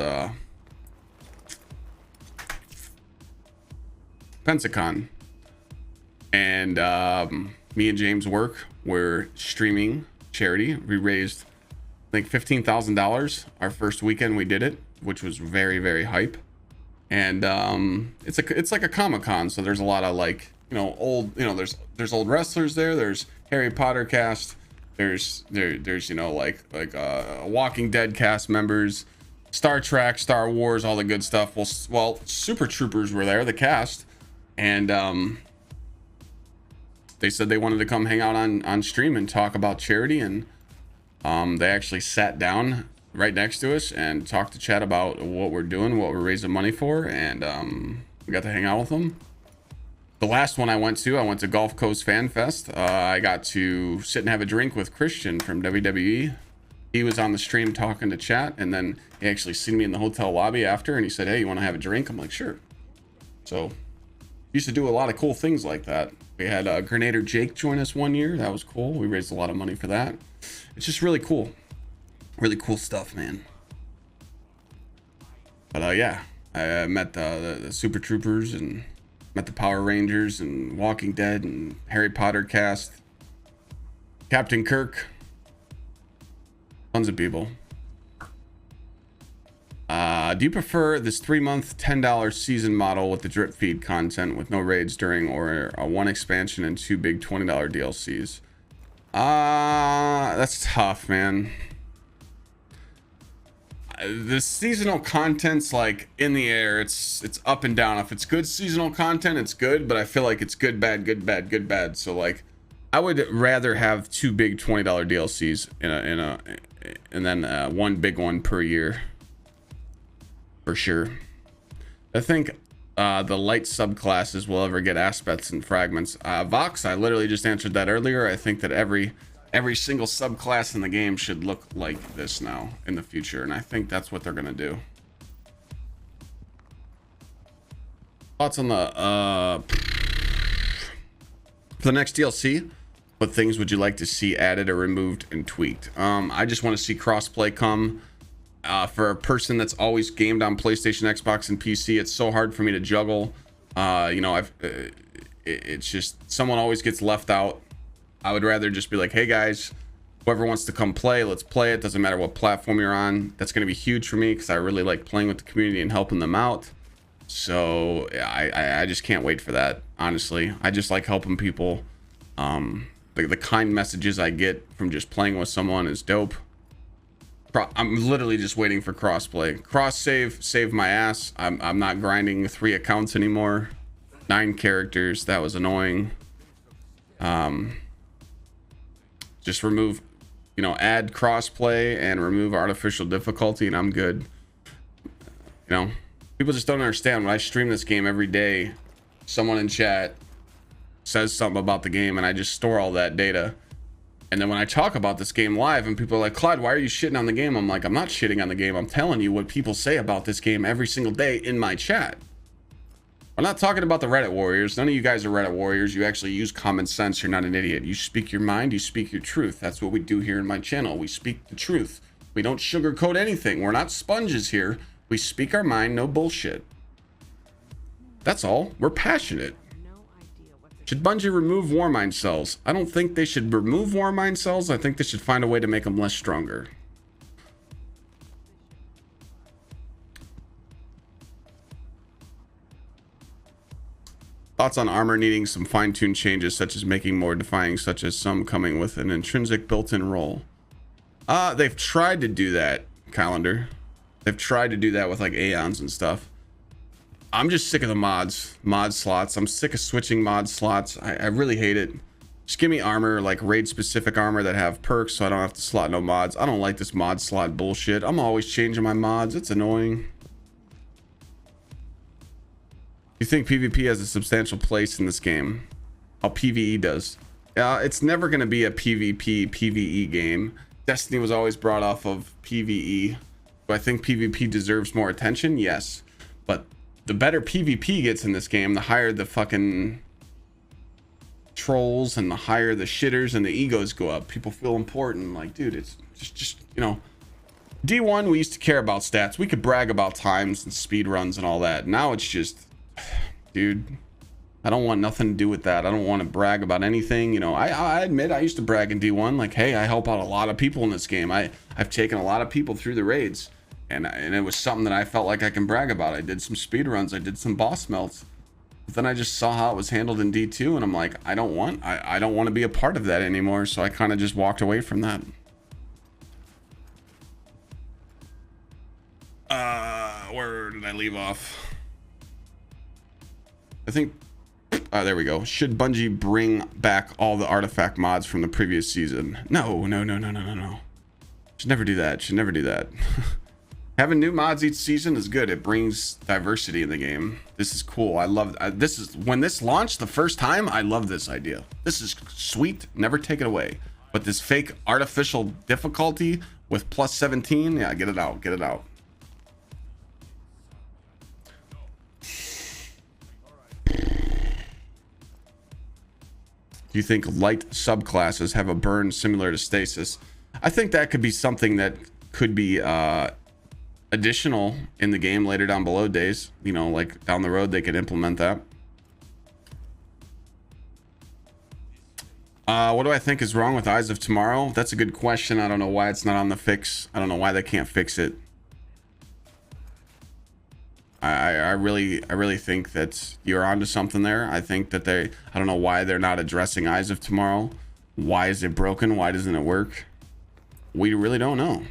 Pensacon. And me and James Work were streaming charity. We raised, I think, $15,000 our first weekend we did it, which was very, very hype. And it's like a Comic-Con, so there's a lot of, like, you know, old, you know, there's old wrestlers there. There's Harry Potter cast. There's you know, like Walking Dead cast members, Star Trek, Star Wars, all the good stuff. Well, Super Troopers were there, the cast, and they said they wanted to come hang out on stream and talk about charity, and they actually sat down right next to us and talked to chat about what we're doing, what we're raising money for, and we got to hang out with them. The last one I went to Gulf Coast Fan Fest. I got to sit and have a drink with Christian from WWE. He was on the stream talking to chat, and then he actually seen me in the hotel lobby after, and he said, "Hey, you want to have a drink?" I'm like, "Sure." So, used to do a lot of cool things like that. We had Grenader Jake join us one year. That was cool. We raised a lot of money for that. It's just really cool. Really cool stuff, man. But yeah, I met the Super Troopers and met the Power Rangers and Walking Dead and Harry Potter cast, Captain Kirk, tons of people. Do you prefer this 3-month $10 season model with the drip feed content with no raids during, or a 1 expansion and 2 big $20 DLCs? That's tough, man. The seasonal content's like in the air. It's up and down. If it's good seasonal content, it's good, but I feel like it's good, bad, good, bad, good, bad. So like, I would rather have 2 big $20 DLCs and then one big one per year for sure. I think the light subclasses will ever get aspects and fragments. Vox, I literally just answered that earlier. I think that every single subclass in the game should look like this now in the future, and I think that's what they're gonna do. Thoughts on the for the next DLC? What things would you like to see added or removed and tweaked? I just want to see crossplay come. For a person that's always gamed on PlayStation, Xbox, and PC, it's so hard for me to juggle. You know, it's just someone always gets left out. I would rather just be like, hey guys, whoever wants to come play, let's play it. Doesn't matter what platform you're on. That's going to be huge for me because I really like playing with the community and helping them out. So I just can't wait for that. Honestly, I just like helping people. The kind messages I get from just playing with someone is dope. I'm literally just waiting for crossplay. Cross save my ass. I'm not grinding 3 accounts anymore. 9 characters. That was annoying. Just remove, you know, add crossplay and remove artificial difficulty, and I'm good. You know, people just don't understand. When I stream this game every day, someone in chat says something about the game, and I just store all that data. And then when I talk about this game live and people are like, Clyde, why are you shitting on the game? I'm like, I'm not shitting on the game. I'm telling you what people say about this game every single day in my chat. I'm not talking about the Reddit warriors. None of you guys are Reddit warriors. You actually use common sense. You're not an idiot. You speak your mind. You speak your truth. That's what we do here in my channel. We speak the truth. We don't sugarcoat anything. We're not sponges here. We speak our mind. No bullshit. That's all. We're passionate. Should Bungie remove warmind cells? I don't think they should remove warmind cells. I think they should find a way to make them less stronger. Thoughts on armor needing some fine-tuned changes, such as making more defying, such as some coming with an intrinsic built-in roll. They've tried to do that, Calendar. They've tried to do that with like Aeons and stuff. I'm just sick of the mod slots. I'm sick of switching mod slots. I really hate it. Just give me armor, like raid specific armor that have perks, so I don't have to slot no mods. I don't like this mod slot bullshit. I'm always changing my mods. It's annoying. You think PvP has a substantial place in this game? How PvE does? It's never going to be a PvP PvE game. Destiny was always brought off of PvE. Do I think PvP deserves more attention? Yes. But the better PvP gets in this game, the higher the fucking trolls and the higher the shitters and the egos go up. People feel important. Like, dude, it's just you know, D1 we used to care about stats. We could brag about times and speed runs and all that. Now it's just, dude, I don't want nothing to do with that. I don't want to brag about anything. You know, I admit I used to brag in D1. Like, hey, I help out a lot of people in this game. I've taken a lot of people through the raids. And it was something that I felt like I can brag about. I did some speed runs. I did some boss melts. But then I just saw how it was handled in D2, and I'm like, I don't want to be a part of that anymore. So I kind of just walked away from that. Where did I leave off? I think, there we go. Should Bungie bring back all the artifact mods from the previous season? No. Should never do that. Should never do that. Having new mods each season is good. It brings diversity in the game. This is cool. I love this. Is when this launched the first time, I love this idea. This is sweet. Never take it away. But this fake artificial difficulty with plus 17, yeah, get it out. Get it out. Do you think light subclasses have a burn similar to stasis? I think that could be something that could be additional in the game later down below days. You know, like down the road they could implement that. What do I think is wrong with Eyes of Tomorrow? That's a good question. I don't know why it's not on the fix. I don't know why they can't fix it. I really think that you're onto something there. I think that I don't know why they're not addressing Eyes of Tomorrow. Why is it broken? Why doesn't it work? We really don't know.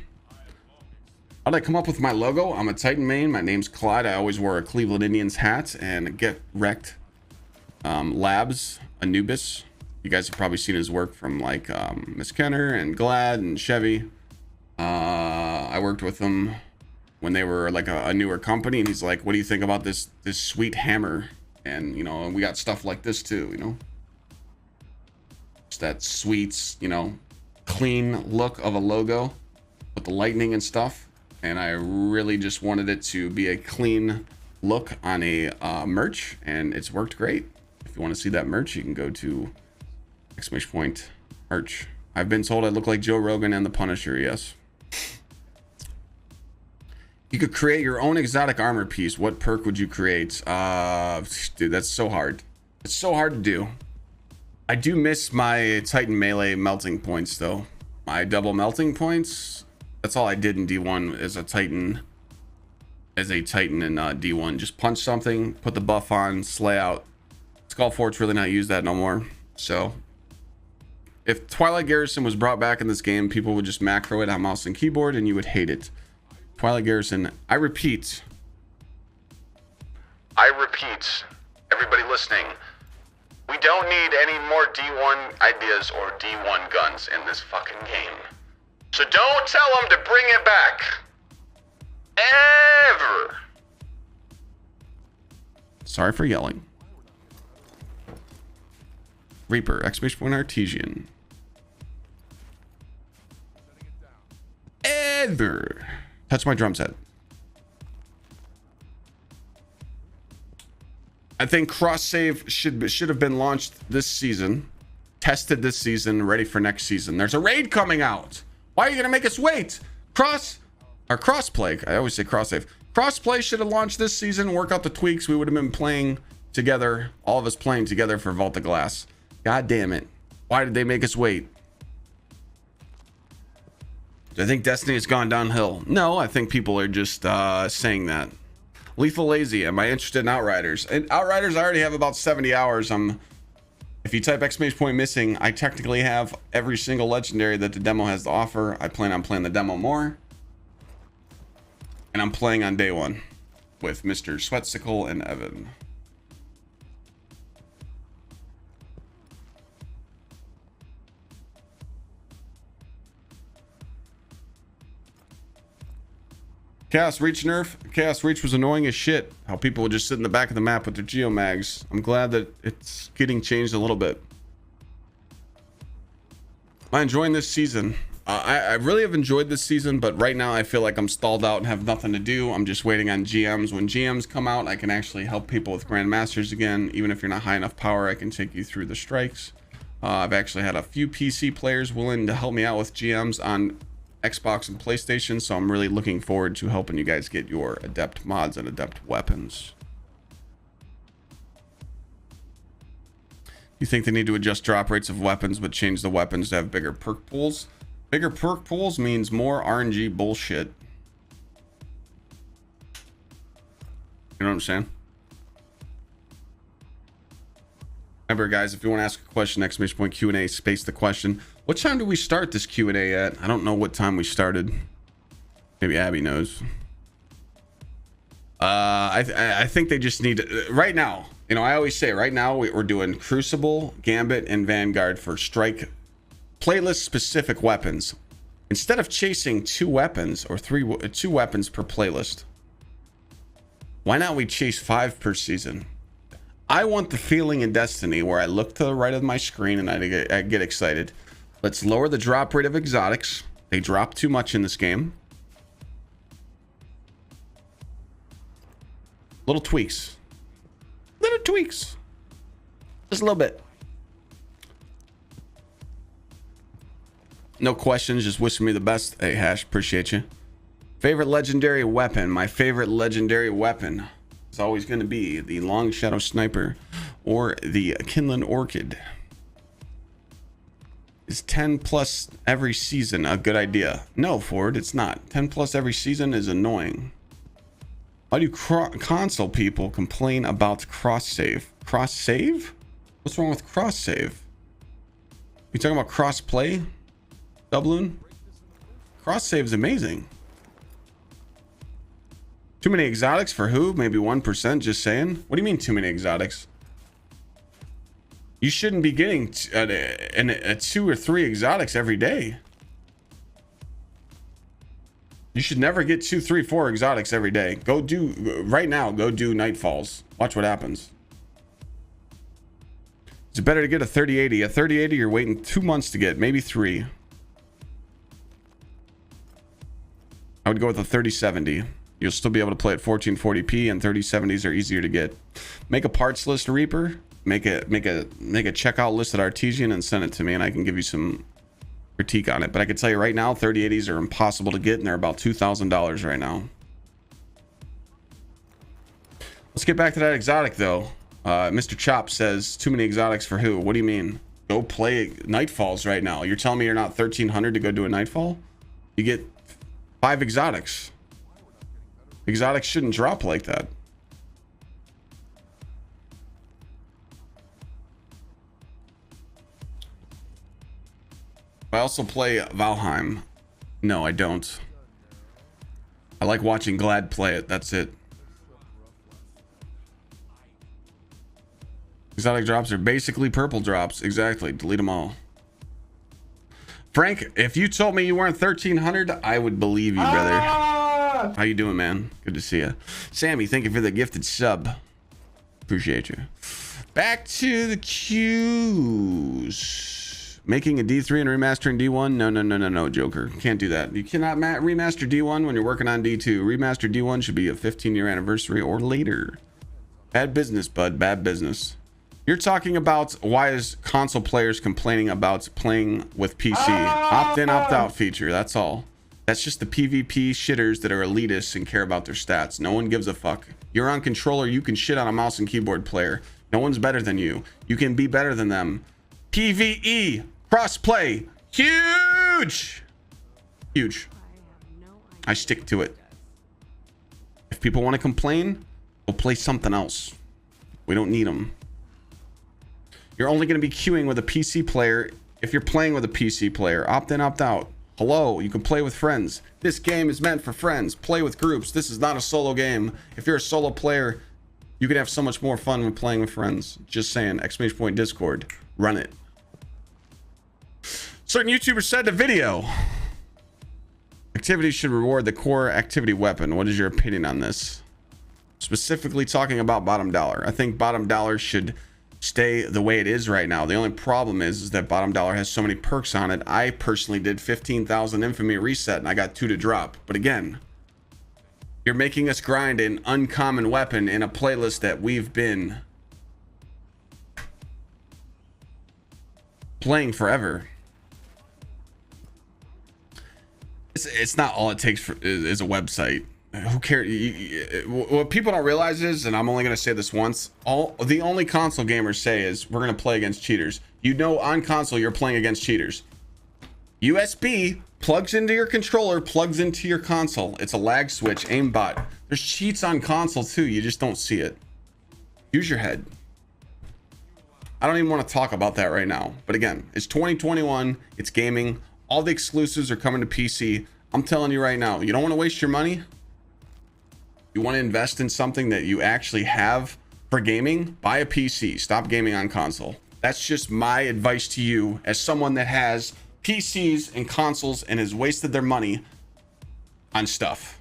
How'd I come up with my logo? I'm a Titan main. My name's Clyde. I always wore a Cleveland Indians hat and get wrecked. Labs, Anubis. You guys have probably seen his work from like Miss Kenner and Glad and Chevy. I worked with him when they were like a newer company, and he's like, what do you think about this sweet hammer? And you know, we got stuff like this too, you know, just that sweet, you know, clean look of a logo with the lightning and stuff. And I really just wanted it to be a clean look on a merch, and it's worked great. If you want to see that merch, you can go to !merch. I've been told I look like Joe Rogan and the Punisher. Yes. You could create your own exotic armor piece. What perk would you create? Dude, that's so hard. It's so hard to do. I do miss my Titan melee melting points though. My double melting points. That's all I did in D1 as a Titan. As a Titan in D1. Just punch something, put the buff on, slay out. Skullfort's really not use that no more. So if Twilight Garrison was brought back in this game, people would just macro it on mouse and keyboard and you would hate it. Twilight Garrison, I repeat, everybody listening, we don't need any more D1 ideas or D1 guns in this fucking game. So don't tell them to bring it back. Ever. Sorry for yelling. Reaper, !Artesian. Ever. Touch my drum set. I think cross save should have been launched this season, tested this season, ready for next season. There's a raid coming out. Why are you gonna make us wait? Crossplay. I always say cross save. Crossplay should have launched this season. Work out the tweaks. We would have been playing together, all of us playing together for Vault of Glass. God damn it! Why did they make us wait? Do I think Destiny has gone downhill? No, I think people are just saying that. Lethal Lazy, am I interested in Outriders? And Outriders, I already have about 70 hours. If you type !missing, I technically have every single legendary that the demo has to offer. I plan on playing the demo more. And I'm playing on day one with Mr. Sweatsicle and Evan. Chaos Reach nerf. Chaos Reach was annoying as shit. How people would just sit in the back of the map with their geomags. I'm glad that it's getting changed a little bit. I'm enjoying this season. I really have enjoyed this season, but right now I feel like I'm stalled out and have nothing to do. I'm just waiting on GMs. When GMs come out, I can actually help people with Grandmasters again. Even if you're not high enough power, I can take you through the strikes. I've actually had a few PC players willing to help me out with GMs on Xbox and PlayStation, so I'm really looking forward to helping you guys get your adept mods and adept weapons. You think they need to adjust drop rates of weapons but change the weapons to have bigger perk pools? Bigger perk pools means more RNG bullshit. You know what I'm saying? Remember, guys, if you want to ask a question, !Q&A, space the question. What time do we start this Q&A at? I don't know what time we started. Maybe Abby knows. I think they just need to, right now. You know, I always say right now we're doing Crucible, Gambit, and Vanguard for strike playlist specific weapons. Instead of chasing two weapons or two weapons per playlist, why not we chase 5 per season? I want the feeling in Destiny where I look to the right of my screen and I get excited. Let's lower the drop rate of exotics. They drop too much in this game. Little tweaks. Little tweaks. Just a little bit. No questions, just wishing me the best. Hey, Hash, appreciate you. Favorite legendary weapon. My favorite legendary weapon is always going to be the Long Shadow Sniper or the Kinlan Orchid. Is 10 plus every season a good idea? No, Ford, it's not. 10 plus every season is annoying. Why do console people complain about cross save? Cross save? What's wrong with cross save? You talking about cross play? Doubloon? Cross save is amazing. Too many exotics for who? Maybe 1%, just saying. What do you mean too many exotics? You shouldn't be getting 2 or 3 exotics every day. You should never get 2, 3, 4 exotics every day. Go do right now. Go do Nightfalls. Watch what happens. It's better to get a 3080. A 3080 you're waiting 2 months to get, maybe 3. I would go with a 3070. You'll still be able to play at 1440p, and 3070s are easier to get. Make a parts list, Reaper. Make a checkout list at Artesian and send it to me, and I can give you some critique on it. But I can tell you right now, 3080s are impossible to get, and they're about $2,000 right now. Let's get back to that exotic though. Mr. Chop says, too many exotics for who? What do you mean? Go play Nightfalls right now. You're telling me you're not 1300 to go do a Nightfall? You get 5 exotics. Exotics shouldn't drop like that. I also play Valheim. No, I don't. I like watching Glad play it. That's it. Exotic drops are basically purple drops. Exactly. Delete them all. Frank, if you told me you weren't 1300, I would believe you, brother. How you doing, man? Good to see you. Sammy, thank you for the gifted sub. Appreciate you. Back to the queues. Making a D3 and remastering D1? No, Joker. Can't do that. You cannot remaster D1 when you're working on D2. Remaster D1 should be a 15-year anniversary or later. Bad business, bud. Bad business. You're talking about why is console players complaining about playing with PC? Opt-in, opt-out feature. That's all. That's just the PvP shitters that are elitists and care about their stats. No one gives a fuck. You're on controller. You can shit on a mouse and keyboard player. No one's better than you. You can be better than them. PvE. Cross-play. Huge. Huge. I stick to it. If people want to complain, we'll play something else. We don't need them. You're only going to be queuing with a PC player if you're playing with a PC player. Opt in, opt out. Hello, you can play with friends. This game is meant for friends. Play with groups. This is not a solo game. If you're a solo player, you can have so much more fun when playing with friends. Just saying. Exclamation point Discord. Run it. Certain YouTubers said the video. Activity should reward the core activity weapon. What is your opinion on this? Specifically talking about bottom dollar. I think bottom dollar should stay the way it is right now. The only problem is that bottom dollar has so many perks on it. I personally did 15,000 infamy reset and I got 2 to drop. But again, you're making us grind an uncommon weapon in a playlist that we've been playing forever. It's not all it takes is a website. Who cares? What people don't realize is, and I'm only going to say this once, the only console gamers say is we're going to play against cheaters. You know, on console you're playing against cheaters. USB plugs into your controller, plugs into your console. It's a lag switch, aimbot. There's cheats on console too. You just don't see it. Use your head. I don't even want to talk about that right now. But again, it's 2021. It's gaming. All the exclusives are coming to PC. I'm telling you right now, you don't want to waste your money. You want to invest in something that you actually have for gaming? Buy a PC. Stop gaming on console. That's just my advice to you as someone that has PCs and consoles and has wasted their money on stuff.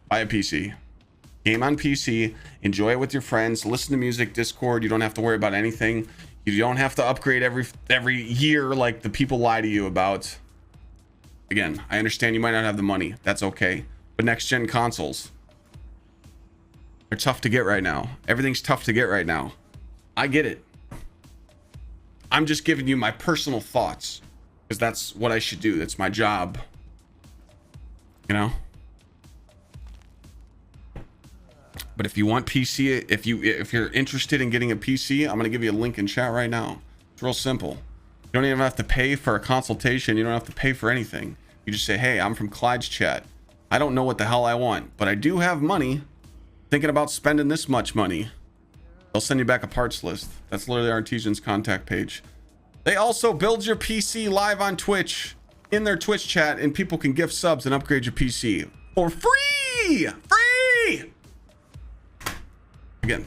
Buy a PC. Game on PC. Enjoy it with your friends. Listen to music, Discord. You don't have to worry about anything. You don't have to upgrade every year like the people lie to you about. Again, I understand you might not have the money. That's okay. But next gen consoles, they're tough to get right now. Everything's tough to get right now. I get it. I'm just giving you my personal thoughts because that's what I should do. That's my job. You know? But if you want PC, if you're interested in getting a PC, I'm going to give you a link in chat right now. It's real simple. You don't even have to pay for a consultation. You don't have to pay for anything. You just say, hey, I'm from Clyde's chat. I don't know what the hell I want, but I do have money. Thinking about spending this much money. They'll send you back a parts list. That's literally Artesian's contact page. They also build your PC live on Twitch in their Twitch chat, and people can gift subs and upgrade your PC for free. Free! Again,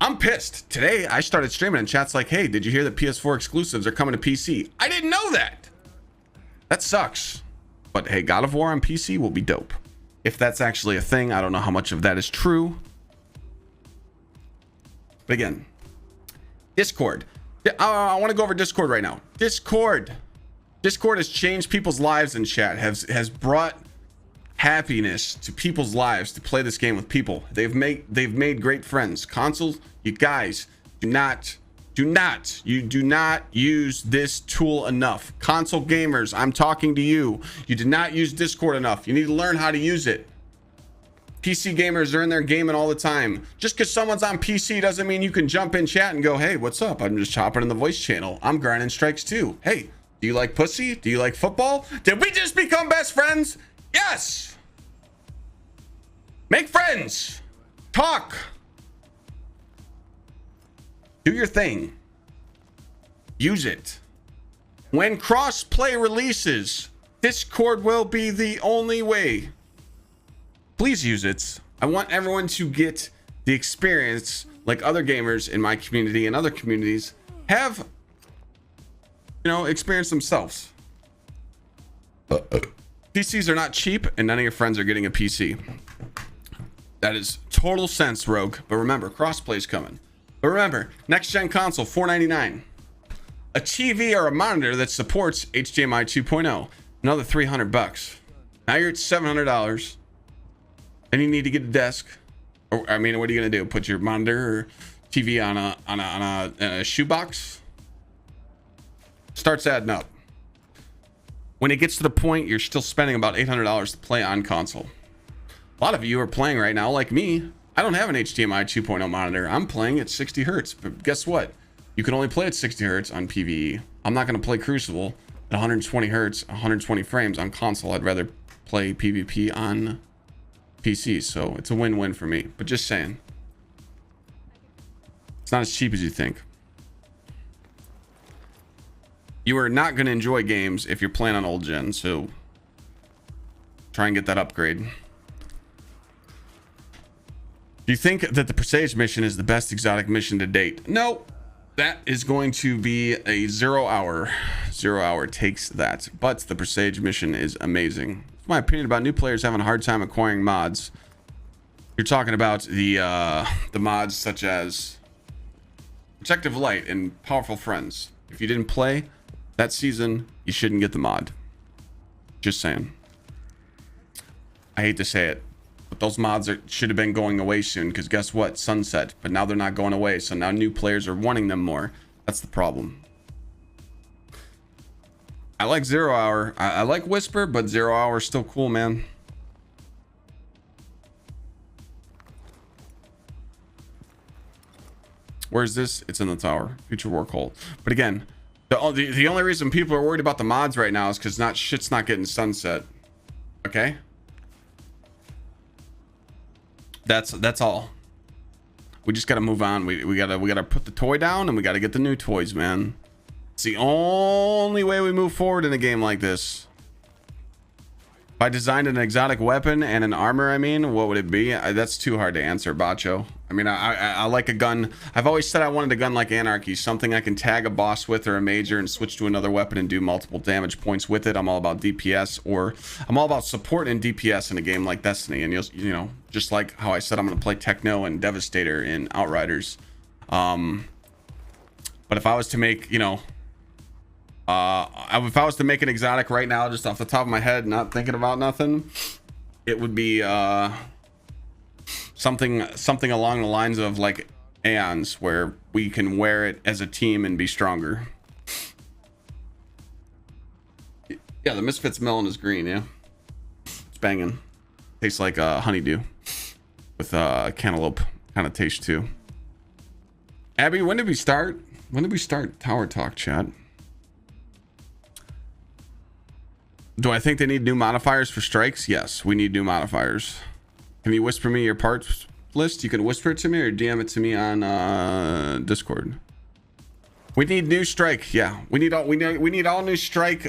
I'm pissed. Today, I started streaming and chat's like, hey, did you hear that PS4 exclusives are coming to PC? I didn't know that. That sucks. But hey, God of War on PC will be dope. If that's actually a thing, I don't know how much of that is true. But again, Discord. I want to go over Discord right now. Discord has changed people's lives in chat, has brought happiness to people's lives to play this game with people. They've made great friends. Consoles, you guys do not use this tool enough. Console gamers, I'm talking to you. You did not use Discord enough. You need to learn how to use it. PC gamers are in there gaming all the time. Just because someone's on PC doesn't mean you can jump in chat and go, hey, what's up? I'm just chopping in the voice channel. I'm grinding strikes too. Hey, do you like pussy? Do you like football? Did we just become best friends? Yes. Make friends. Talk. Do your thing. Use it. When cross-play releases, Discord will be the only way. Please use it. I want everyone to get the experience like other gamers in my community and other communities have, experienced themselves. PCs are not cheap and none of your friends are getting a PC. That is total sense, Rogue. But remember, crossplay is coming. But remember, next gen console, $499. A TV or a monitor that supports HDMI 2.0, another $300. Now you're at $700. And you need to get a desk. Or, I mean, what are you gonna do? Put your monitor or TV on a shoebox? Starts adding up. When it gets to the point you're still spending about $800 to play on console. A lot of you are playing right now, like me. I don't have an HDMI 2.0 monitor. I'm playing at 60 hertz. But guess what? You can only play at 60 hertz on PvE. I'm not gonna play Crucible at 120 hertz, 120 frames on console. I'd rather play PvP on PC, so it's a win-win for me. But just saying, it's not as cheap as you think. You are not going to enjoy games if you're playing on old gen, so try and get that upgrade. Do you think that the Presage mission is the best exotic mission to date? No, that is going to be a 0 hour. 0 hour takes that, but the Presage mission is amazing. My opinion about new players having a hard time acquiring mods. You're talking about the mods such as Protective Light and Powerful Friends. If you didn't play that season, you shouldn't get the mod. Just saying. I hate to say it, but those mods should have been going away soon, because guess what? Sunset. But now they're not going away, so now new players are wanting them more. That's the problem. I like 0 hour. I like Whisper, but 0 hour is still cool, man. Where's this? It's in the tower. Future War Cult. But again, the only reason people are worried about the mods right now is because shit's not getting sunset. Okay? That's all. We just gotta move on. We gotta put the toy down and we gotta get the new toys, man. It's the only way we move forward in a game like this. If I designed an exotic weapon and an armor, what would it be? That's too hard to answer, Bacho. I like a gun. I've always said I wanted a gun like Anarchy, something I can tag a boss with or a major and switch to another weapon and do multiple damage points with it. I'm all about DPS, or I'm all about support and DPS in a game like Destiny. And you'll just like how I said I'm gonna play Techno and Devastator in Outriders. But if I was to make, if I was to make an exotic right now, just off the top of my head, not thinking about nothing, it would be something along the lines of like Aeons, where we can wear it as a team and be stronger. Yeah, the Misfits melon is green. Yeah, it's banging. Tastes like honeydew with cantaloupe kind of taste too. Abby, when did we start? When did we start Tower Talk, chat? Do I think they need new modifiers for strikes? Yes, we need new modifiers. Can you whisper me your parts list? You can whisper it to me or DM it to me on Discord. We need new strike. Yeah, we need all new strike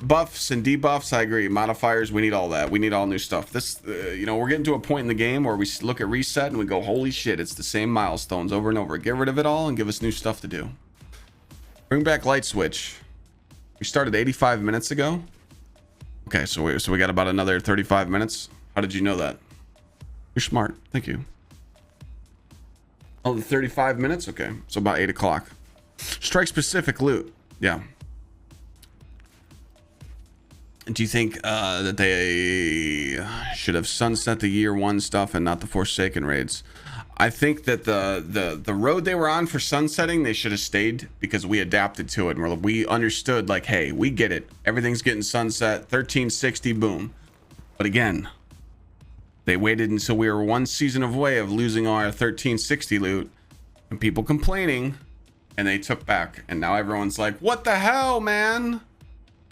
buffs and debuffs. I agree. Modifiers. We need all that. We need all new stuff. This, you know, we're getting to a point in the game where we look at reset and we go, holy shit, it's the same milestones over and over. Get rid of it all and give us new stuff to do. Bring back light switch. We started 85 minutes ago. Okay, so we got about another 35 minutes. How did you know that? You're smart. Thank you. Oh, the 35 minutes. Okay, so about 8 o'clock. Strike specific loot. Yeah. Do you think that they should have sunset the year one stuff and not the Forsaken raids? I think that the road they were on for sunsetting, they should have stayed, because we adapted to it and we understood, like, hey, we get it. Everything's getting sunset. 1360, boom. But again, they waited until we were one season away of losing our 1360 loot and people complaining. And they took back, and now everyone's like, what the hell, man?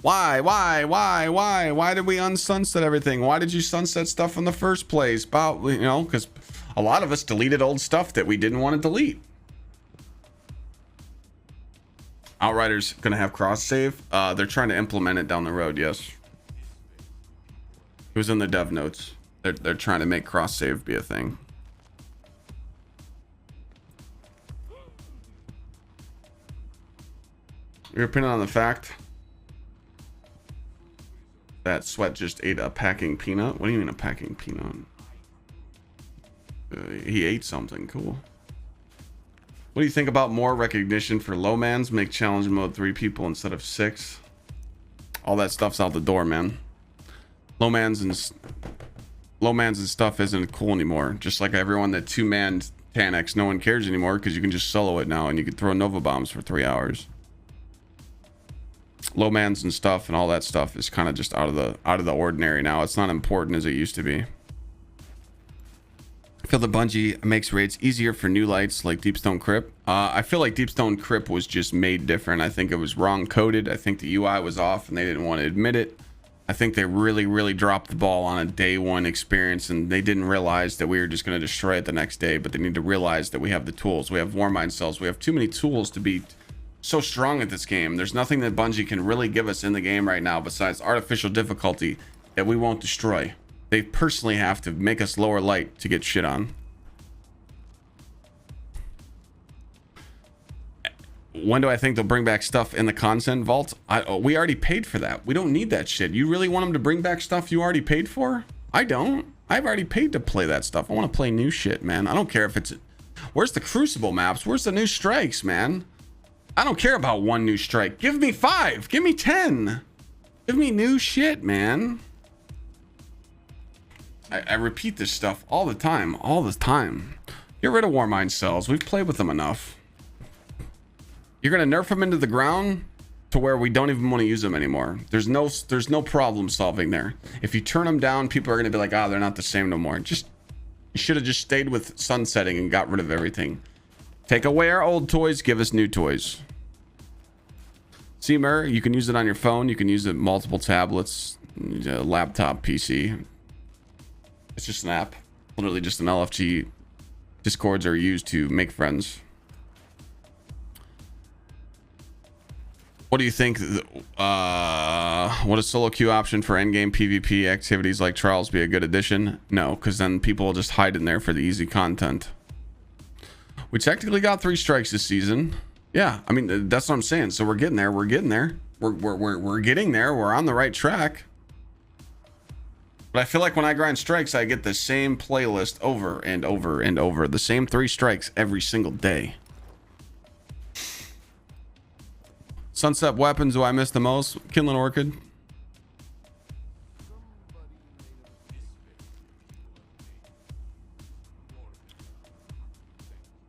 Why did we unsunset everything? Why did you sunset stuff in the first place? About, you know, because a lot of us deleted old stuff that we didn't want to delete. Outriders gonna have cross save. They're trying to implement it down the road. Yes, it was in the dev notes. They're trying to make cross save be a thing. Your opinion on the fact that Sweat just ate a packing peanut? What do you mean a packing peanut? He ate something cool. What do you think about more recognition for low mans? Make challenge mode 3 people instead of 6. All that stuff's out the door, man. Low mans and stuff isn't cool anymore. Just like everyone that 2-man Tanex, no one cares anymore because you can just solo it now and you can throw Nova bombs for 3 hours. Low mans and stuff and all that stuff is kind of just out of the ordinary now. It's not important as it used to be. I feel the Bungie makes raids easier for new lights like Deepstone Crypt. I feel like Deepstone Crypt was just made different. I think it was wrong coded. I think the UI was off and they didn't want to admit it. I think they really dropped the ball on a day one experience, and they didn't realize that we were just going to destroy it the next day. But they need to realize that we have the tools. We have warmind cells. We have too many tools to be so strong at this game. There's nothing that Bungie can really give us in the game right now besides artificial difficulty that we won't destroy. They personally have to make us lower light to get shit on. When do I think they'll bring back stuff in the content vault? We already paid for that. We don't need that shit. You really want them to bring back stuff you already paid for? I don't. I've already paid to play that stuff. I want to play new shit, man. I don't care if it's... Where's the Crucible maps? Where's the new strikes, man? I don't care about one new strike. Give me 5. Give me 10. Give me new shit, man. I repeat this stuff all the time. All the time. Get rid of warmind cells. We've played with them enough. You're gonna nerf them into the ground to where we don't even want to use them anymore. There's no problem solving there. If you turn them down, people are gonna be like, ah, they're not the same no more. You should have just stayed with sunsetting and got rid of everything. Take away our old toys, give us new toys. CMER, you can use it on your phone. You can use it multiple tablets, laptop, PC. It's just an app. Literally just an LFG. Discords are used to make friends. What do you think? Would a solo queue option for endgame PvP activities like trials be a good addition? No, because then people will just hide in there for the easy content. We technically got 3 strikes this season. Yeah, I mean, that's what I'm saying. So we're getting there. We're getting there. We're getting there. We're on the right track. But I feel like when I grind strikes, I get the same playlist over and over and over. The same 3 strikes every single day. Sunset weapons do I miss the most? Kindling Orchid.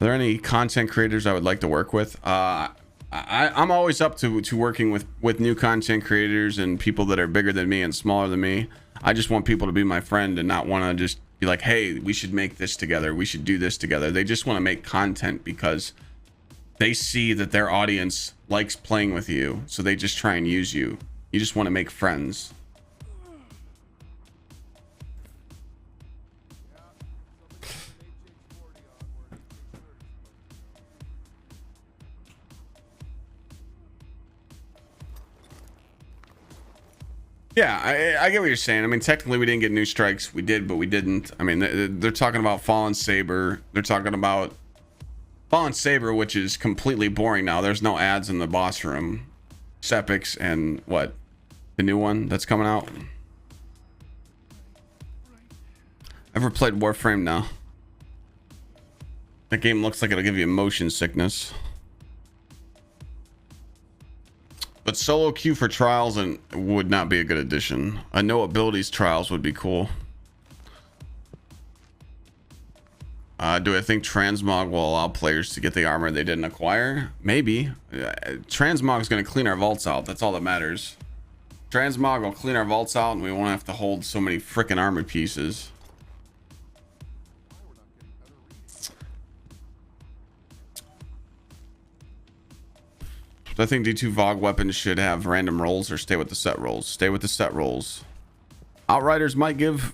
Are there any content creators I would like to work with? I'm always up to working with new content creators and people that are bigger than me and smaller than me. I just want people to be my friend and not want to just be like, hey, we should make this together. We should do this together. They just want to make content because they see that their audience likes playing with you. So they just try and use you. You just want to make friends. Yeah, I get what you're saying. I mean, technically we didn't get new strikes. We did, but we didn't. I mean, they're talking about Fallen Saber. They're talking about Fallen Saber, which is completely boring now. There's no ads in the boss room. Sepix and what? The new one that's coming out. Ever played Warframe? No. That game looks like it'll give you motion sickness. But solo queue for trials and would not be a good addition. I know abilities trials would be cool. Do I think Transmog will allow players to get the armor they didn't acquire? Maybe. Transmog is going to clean our vaults out. That's all that matters. Transmog will clean our vaults out and we won't have to hold so many freaking armor pieces. I think D2 VOG weapons should have random rolls or stay with the set rolls. Stay with the set rolls. Outriders might give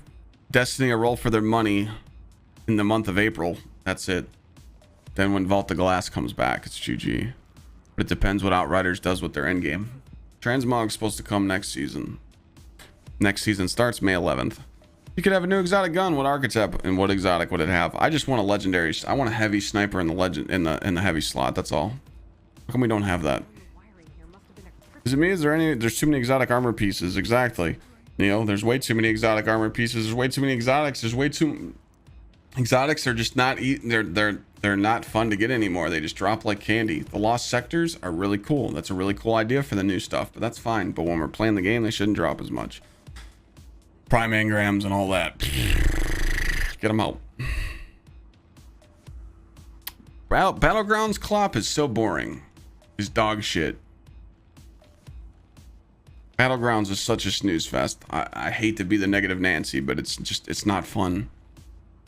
Destiny a roll for their money in the month of April. That's it. Then when Vault of Glass comes back, it's GG. But it depends what Outriders does with their endgame. Transmog's supposed to come next season. Next season starts May 11th. You could have a new exotic gun. What archetype and what exotic would it have? I just want a legendary. I want a heavy sniper in the legend in the heavy slot. That's all. How come we don't have that? Is it me? Is there any? There's too many exotic armor pieces. Exactly. You know, there's way too many exotic armor pieces. There's way too many exotics. There's way too. Exotics are just not. They're not fun to get anymore. They just drop like candy. The lost sectors are really cool. That's a really cool idea for the new stuff. But that's fine. But when we're playing the game, they shouldn't drop as much. Prime engrams and all that. Get them out. Battlegrounds Clop is so boring. Is dog shit. Battlegrounds is such a snooze fest. I hate to be the negative Nancy, but it's not fun.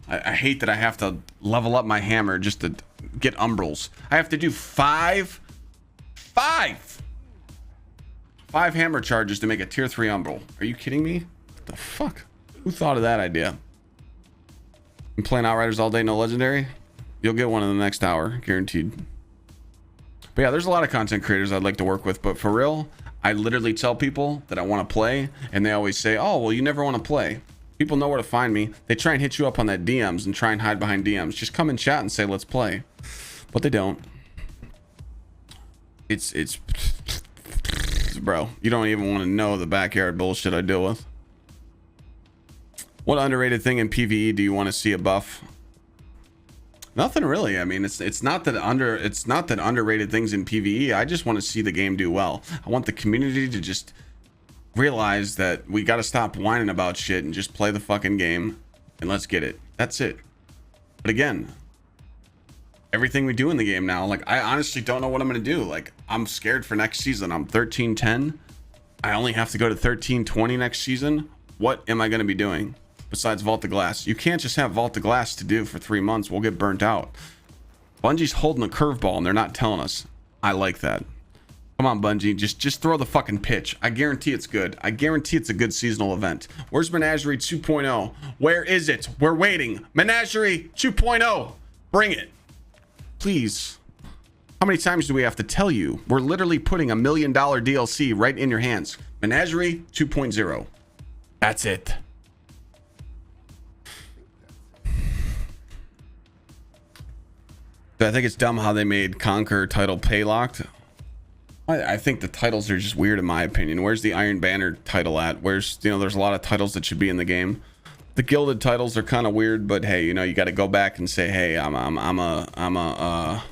I hate that I have to level up my hammer just to get Umbals. I have to do five hammer charges to make a tier 3 Umbral. Are you kidding me? What the fuck? Who thought of that idea? I'm playing Outriders all day, no legendary? You'll get one in the next hour, guaranteed. But yeah, there's a lot of content creators I'd like to work with, but for real, I literally tell people that I want to play, and they always say, oh, well, you never want to play. People know where to find me. They try and hit you up on that DMs and try and hide behind DMs. Just come and chat and say, let's play. But they don't. It's bro, you don't even want to know the backyard bullshit I deal with. What underrated thing in PvE do you want to see a buff? Nothing really. I mean, it's not that underrated things in PvE. I just want to see the game do well. I want the community to just realize that we got to stop whining about shit and just play the fucking game and let's get it. That's it. But again, everything we do in the game now, like, I honestly don't know what I'm going to do. Like, I'm scared for next season. I'm 13-10. I only have to go to 13-20 next season. What am I going to be doing besides Vault of Glass? You can't just have Vault of Glass to do for 3 months. We'll get burnt out. Bungie's holding a curveball and they're not telling us. I like that. Come on, Bungie, just throw the fucking pitch. I guarantee it's good. I guarantee it's a good seasonal event. Where's Menagerie 2.0? Where is it? We're waiting. Menagerie 2.0. Bring it. Please. How many times do we have to tell you? We're literally putting $1 million DLC right in your hands. Menagerie 2.0. That's it. I think it's dumb how they made Conquer title pay locked. I think the titles are just weird in my opinion. Where's the Iron Banner title at? Where's, you know, there's a lot of titles that should be in the game. The gilded titles are kind of weird, but hey, you know, you got to go back and say, hey, I'm a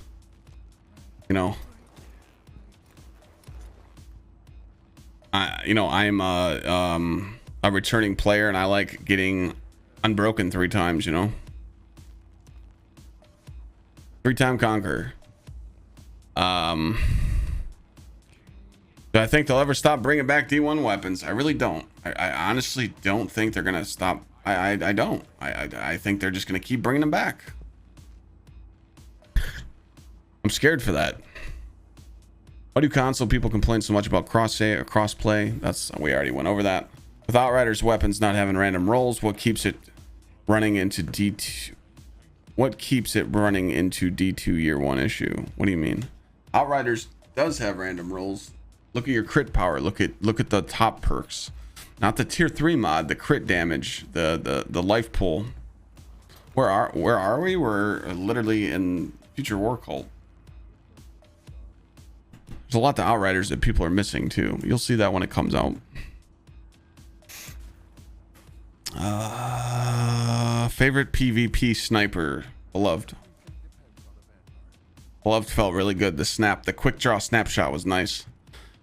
returning player and I like getting unbroken 3 times, you know. 3-time Conquer. Do I think they'll ever stop bringing back D1 weapons? I really don't. I honestly don't think they're gonna stop. I don't. I think they're just gonna keep bringing them back. I'm scared for that. Why do console people complain so much about crossplay? That's, we already went over that. With Outriders weapons not having random rolls, what keeps it running into D2? What keeps it running into D2 year 1 issue? What do you mean? Outriders does have random rolls. Look at your crit power. Look at the top perks. Not the tier 3 mod, the crit damage, the life pool. Where are we? We're literally in Future War Cult. There's a lot of Outriders that people are missing too. You'll see that when it comes out. Favorite PvP sniper? Beloved. Beloved felt really good. The quick draw snapshot was nice.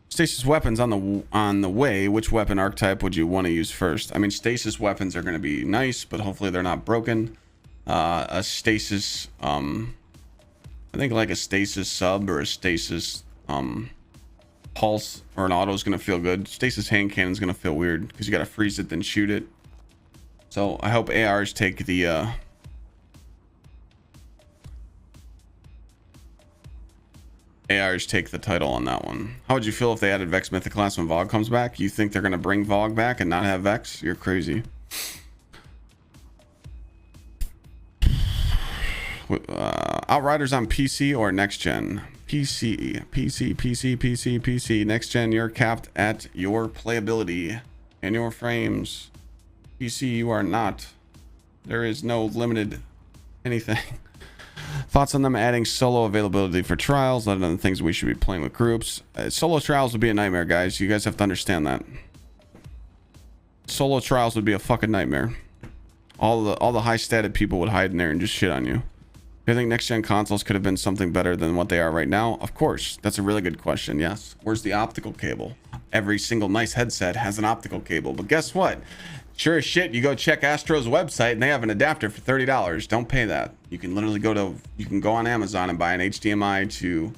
Stasis weapons on the way. Which weapon archetype would you want to use first? I mean, stasis weapons are going to be nice, but hopefully they're not broken. A stasis, I think like a stasis sub or a stasis pulse or an auto is going to feel good. Stasis hand cannon is going to feel weird because you got to freeze it then shoot it. So I hope ARs take the title on that one. How would you feel if they added Vex Mythoclast when Vogue comes back? You think they're going to bring Vogue back and not have Vex? You're crazy. Outriders on PC or next gen? PC. Next gen, you're capped at your playability and your frames. PC, you are not. There is no limited anything. Thoughts on them adding solo availability for trials, other than things we should be playing with groups. Solo trials would be a nightmare, guys. You guys have to understand that. Solo trials would be a fucking nightmare. All the high stated people would hide in there and just shit on you. Do you think next gen consoles could have been something better than what they are right now? Of course. That's a really good question. Yes. Where's the optical cable? Every single nice headset has an optical cable, but guess what? Sure as shit, you go check Astro's website and they have an adapter for $30. Don't pay that. You can literally go on Amazon and buy an HDMI to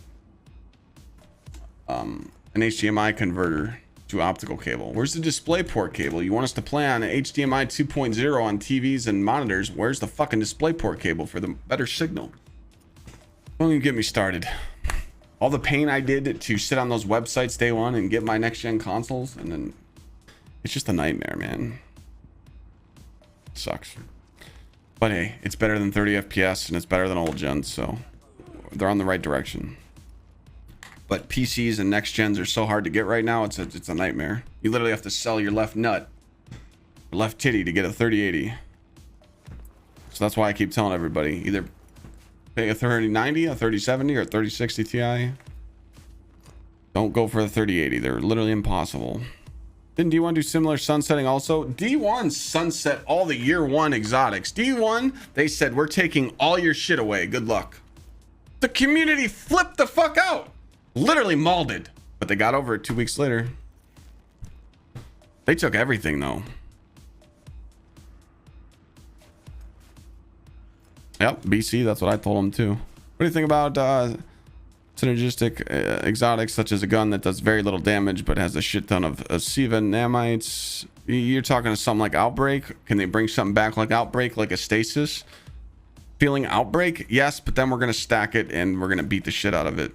an HDMI converter to optical cable. Where's the DisplayPort cable? You want us to play on HDMI 2.0 on TVs and monitors? Where's the fucking DisplayPort cable for the better signal? Don't even get me started. All the pain I did to sit on those websites day one and get my next gen consoles, and then it's just a nightmare, man. Sucks. But hey, it's better than 30 FPS and it's better than old gens, so they're on the right direction. But PCs and next gens are so hard to get right now, it's a nightmare. You literally have to sell your left nut, left titty to get a 3080. So that's why I keep telling everybody, either pay a 3090, a 3070, or a 3060 Ti. Don't go for the 3080. They're literally impossible. Didn't D1 do similar sunsetting also? D1 sunset all the year one exotics. D1, they said, we're taking all your shit away. Good luck. The community flipped the fuck out. Literally mauled it. But they got over it 2 weeks later. They took everything though. Yep, BC, that's what I told them too. What do you think about synergistic exotics, such as a gun that does very little damage but has a shit ton of Siva namites? You're talking to something like Outbreak. Can they bring something back like Outbreak, like a stasis? Feeling Outbreak? Yes, but then we're going to stack it and we're going to beat the shit out of it.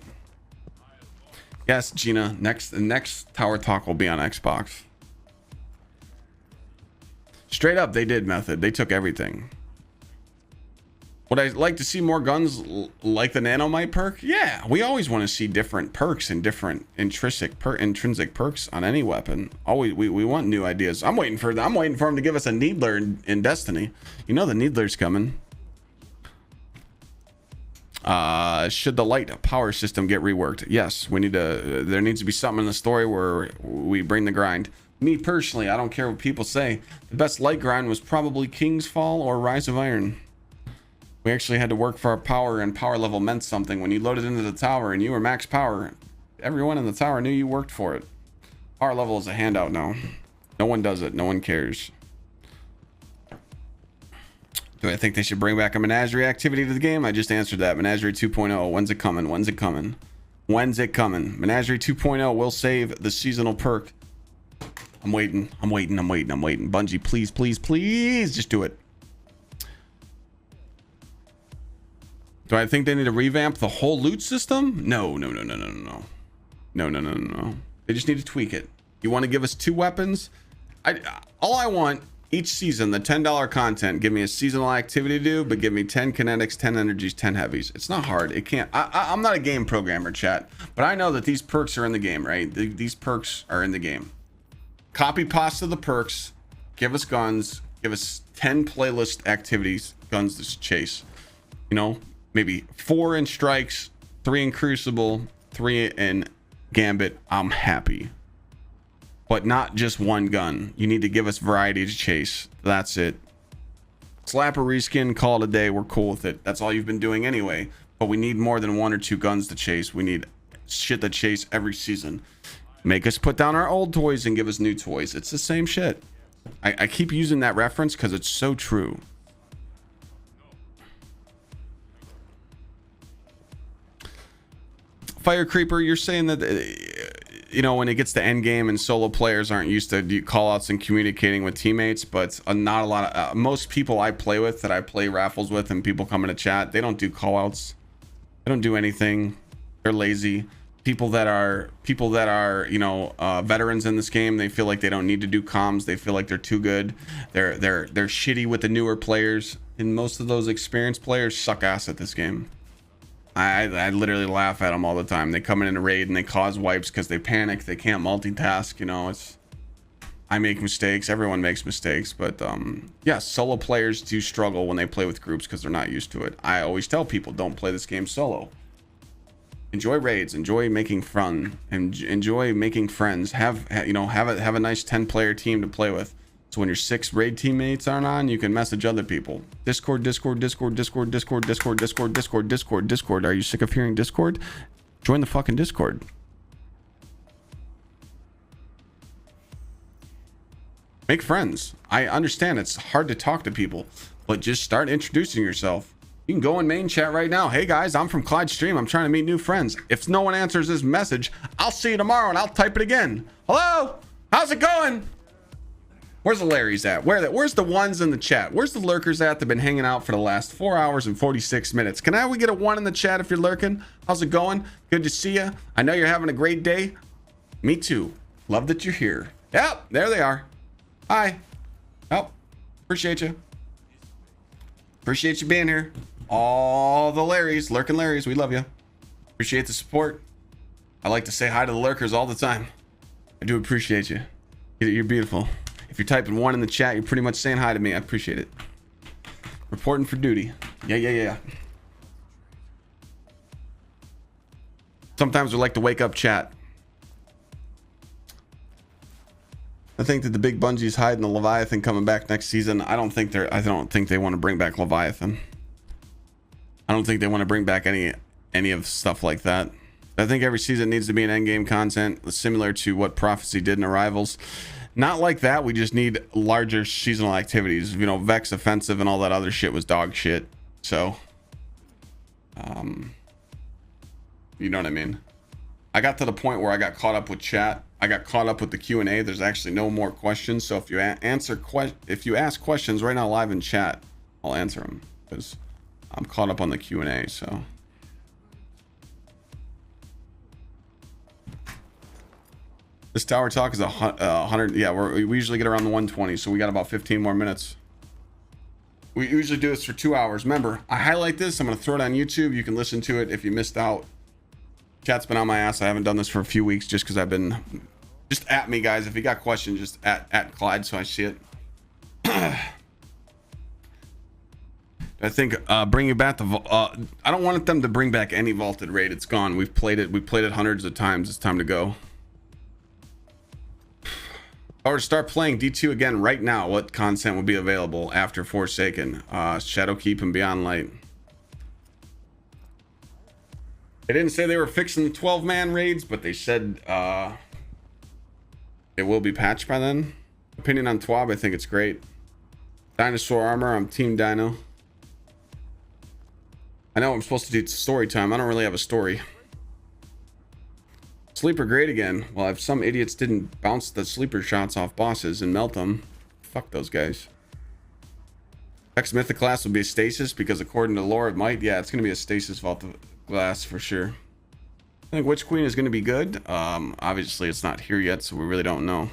Yes, Gina, the next Tower Talk will be on Xbox. Straight up, they did Method. They took everything. Would I like to see more guns like the nanomite perk? Yeah, we always want to see different perks and different intrinsic perks on any weapon. Always, we want new ideas. I'm waiting for him to give us a needler in Destiny. You know the needler's coming. Should the light power system get reworked? Yes, we need to. There needs to be something in the story where we bring the grind. Me personally, I don't care what people say. The best light grind was probably King's Fall or Rise of Iron. We actually had to work for our power, and power level meant something. When you loaded into the tower and you were max power, everyone in the tower knew you worked for it. Power level is a handout now. No one does it. No one cares. Do I think they should bring back a menagerie activity to the game? I just answered that. Menagerie 2.0. When's it coming? When's it coming? When's it coming? Menagerie 2.0 will save the seasonal perk. I'm waiting. Bungie, please, just do it. Do I think they need to revamp the whole loot system? No. They just need to tweak it. You want to give us 2 weapons? All I want each season, the $10 content, give me a seasonal activity to do, but give me 10 kinetics, 10 energies, 10 heavies. It's not hard. It can't. I'm not a game programmer, chat, but I know that these perks are in the game, right? These perks are in the game. Copy pasta the perks, give us guns, give us 10 playlist activities, guns to chase. You know, maybe 4 in strikes, 3 in Crucible, 3 in Gambit. I'm happy. But not just one gun. You need to give us variety to chase. That's it. Slap a reskin, call it a day. We're cool with it. That's all you've been doing anyway. But we need more than 1 or 2 guns to chase. We need shit to chase every season. Make us put down our old toys and give us new toys. It's the same shit. I keep using that reference because it's so true. Fire Creeper, you're saying that, you know, when it gets to end game and solo players aren't used to callouts and communicating with teammates, but not a lot of most people I play with, that I play raffles with, and people come into chat, they don't do callouts. They don't do anything. They're lazy. People that are you know, veterans in this game, they feel like they don't need to do comms. They feel like they're too good. They're shitty with the newer players, and most of those experienced players suck ass at this game. I literally laugh at them all the time. They come in a raid and they cause wipes because they panic. They can't multitask. You know, it's, I make mistakes. Everyone makes mistakes, but yeah, solo players do struggle when they play with groups because they're not used to it. I always tell people, don't play this game solo. Enjoy raids, enjoy making fun, and enjoy making friends. Have a nice 10-player team to play with. So when your 6 raid teammates aren't on, you can message other people. Discord. Are you sick of hearing Discord? Join the fucking Discord. Make friends. I understand it's hard to talk to people, but just start introducing yourself. You can go in main chat right now. Hey guys, I'm from Clyde Stream. I'm trying to meet new friends. If no one answers this message, I'll see you tomorrow and I'll type it again. Hello? How's it going? Where's the Larrys at? Where's the ones in the chat? Where's the lurkers at that have been hanging out for the last 4 hours and 46 minutes? Can we get a 1 in the chat if you're lurking? How's it going? Good to see you. I know you're having a great day. Me too. Love that you're here. Yep, there they are. Hi. Oh, appreciate you. Appreciate you being here. All the Larrys, lurking Larrys, we love you. Appreciate the support. I like to say hi to the lurkers all the time. I do appreciate you. You're beautiful. If you're typing 1 in the chat, you're pretty much saying hi to me. I appreciate it. Reporting for duty. Yeah. Sometimes we like to wake up chat. I think that the big Bungie's hiding the Leviathan coming back next season. I don't think they want to bring back Leviathan. I don't think they want to bring back any of stuff like that. I think every season needs to be an endgame content similar to what Prophecy did in Arrivals. Not like that. We just need larger seasonal activities. You know, Vex Offensive and all that other shit was dog shit. So, you know what I mean? I got to the point where I got caught up with chat. I got caught up with the Q&A. There's actually no more questions. So if you if you ask questions right now live in chat, I'll answer them because I'm caught up on the Q&A. So. This tower talk is 100. Yeah, we usually get around the 120, so we got about 15 more minutes. We usually do this for 2 hours. Remember, I highlight this. I'm going to throw it on YouTube. You can listen to it if you missed out. Chat's been on my ass. I haven't done this for a few weeks just because I've been... Just at me, guys. If you got questions, just at Clyde so I see it. I think bringing back the... I don't want them to bring back any vaulted raid. It's gone. We've played it. We played it hundreds of times. It's time to go. If I were to start playing D2 again right now, what content would be available after Forsaken? Shadowkeep and Beyond Light. They didn't say they were fixing the 12-man raids, but they said it will be patched by then. Opinion on TWAB, I think it's great. Dinosaur Armor, I'm Team Dino. I know I'm supposed to do story time. I don't really have a story. Sleeper great again. Well, if some idiots didn't bounce the sleeper shots off bosses and melt them, fuck those guys. Vex Mythoclast will be a stasis because according to lore it might. Yeah, it's going to be a stasis vault of glass for sure. I think Witch Queen is going to be good. Obviously it's not here yet, so we really don't know.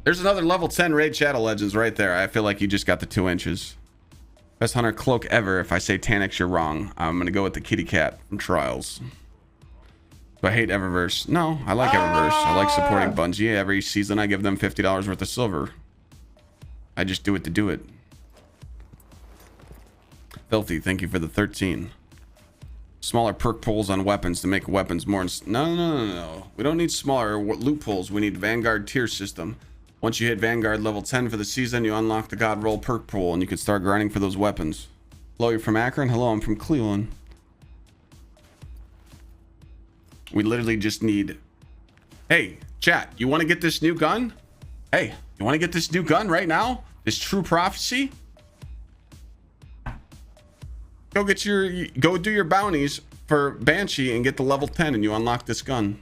There's another level 10 raid Shadow Legends right there. I feel like you just got the 2 inches. Best hunter cloak ever. If I say Tanix, you're wrong. I'm going to go with the kitty cat from Trials. Do I hate Eververse? No, I like Eververse. I like supporting Bungie. Every season I give them $50 worth of silver. I just do it to do it. Filthy, thank you for the 13. Smaller perk pools on weapons to make weapons more... No. We don't need smaller loopholes. We need Vanguard tier system. Once you hit Vanguard level 10 for the season, you unlock the God Roll perk pool, and you can start grinding for those weapons. Hello, you're from Akron? Hello, I'm from Cleveland. We literally just need... Hey, chat, you want to get this new gun? Hey, you want to get this new gun right now? This True Prophecy? Go do your bounties for Banshee and get the level 10 and you unlock this gun.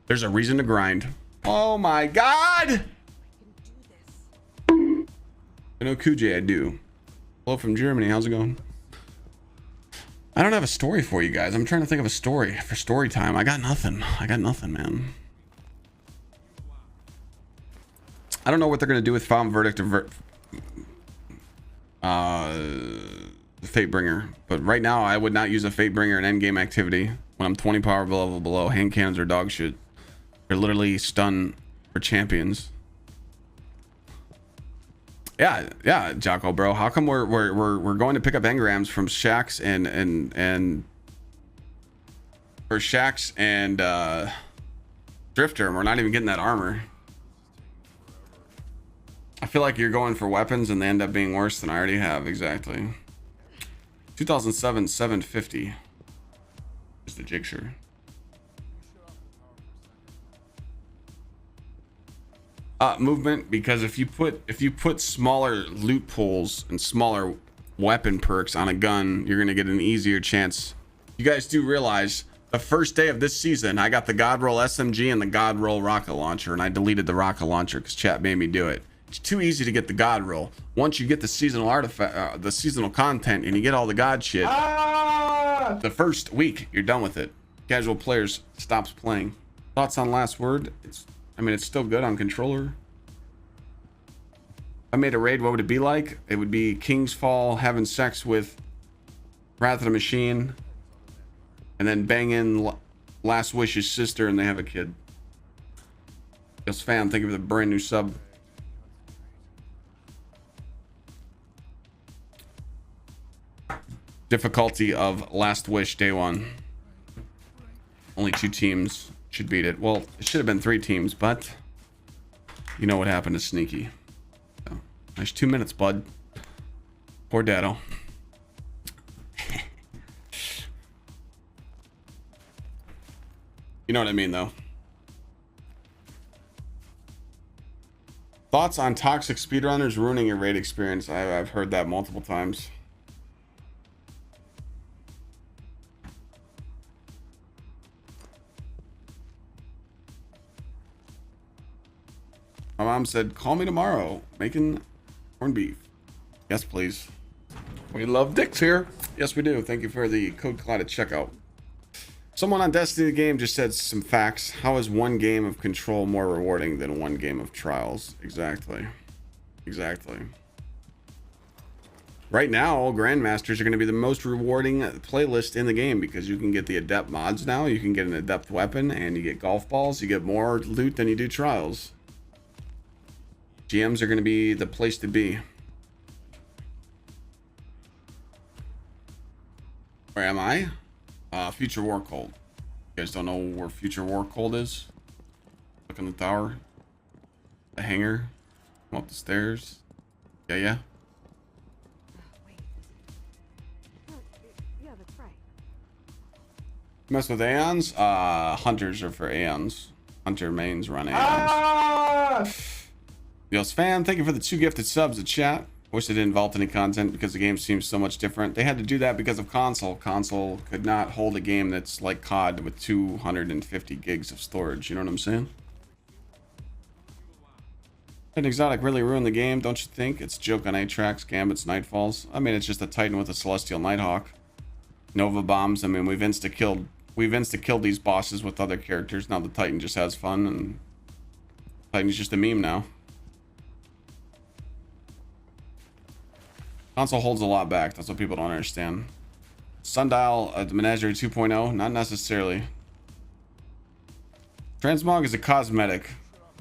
There's a reason to grind. Oh my god! I know Kuj, I do. Hello from Germany, how's it going? I don't have a story for you guys. I'm trying to think of a story for story time. I got nothing, man. I don't know what they're gonna do with Found Verdict or Fatebringer, but right now I would not use a Fatebringer in endgame activity when I'm 20 power level below. Hand cannons are dog shit. They're literally stun for champions. Yeah, Jocko, bro. How come we're going to pick up engrams from Shax and for Shax and Drifter, and we're not even getting that armor? I feel like you're going for weapons and they end up being worse than I already have. Exactly. 2007 750 is the Gixxr. Movement, because if you put smaller loot pools and smaller weapon perks on a gun, you're gonna get an easier chance. You guys do realize the first day of this season I got the God Roll SMG and the God Roll rocket launcher, and I deleted the rocket launcher because chat made me do it. It's too easy to get the God Roll. Once you get the seasonal artifact, the seasonal content, and you get all the God shit, the first week you're done with it. Casual players stops playing. Thoughts on Last Word? It's still good on controller. If I made a raid, what would it be like? It would be King's Fall having sex with Wrath of the Machine, and then bang in Last Wish's sister, and they have a kid. Yes, fam, thank you for the brand new sub. Difficulty of Last Wish day 1. Only 2 teams should beat it. Well, it should have been 3 teams, but you know what happened to Sneaky. So, nice 2 minutes, bud. Poor Dado. You know what I mean, though. Thoughts on toxic speedrunners ruining your raid experience? I've heard that multiple times. My mom said, call me tomorrow, making corned beef. Yes, please. We love dicks here. Yes, we do. Thank you for the code Clyde at checkout. Someone on Destiny the game just said some facts. How is one game of Control more rewarding than one game of Trials? Exactly. Right now, Grandmasters are going to be the most rewarding playlist in the game because you can get the Adept mods now. You can get an Adept weapon, and you get golf balls. You get more loot than you do Trials. GMs are going to be the place to be. Where am I? Future War Cold. You guys don't know where Future War Cold is? Look in the tower. The hangar. Come up the stairs. Yeah. Yeah, that's right. Mess with Aeons? Hunters are for Aeons. Hunter mains run Aeons. Yos fan, thank you for the 2 gifted subs at chat. Wish they didn't vault any content because the game seems so much different. They had to do that because of console. Console could not hold a game that's like COD with 250 gigs of storage. You know what I'm saying? An exotic really ruined the game, don't you think? It's a joke on A-Tracks, Gambits, Nightfalls. I mean, it's just a Titan with a Celestial Nighthawk. Nova bombs. I mean, we've insta-killed these bosses with other characters. Now the Titan just has fun, and Titan's just a meme now. Console holds a lot back. That's what people don't understand. Sundial, the Menagerie 2.0, not necessarily. Transmog is a cosmetic.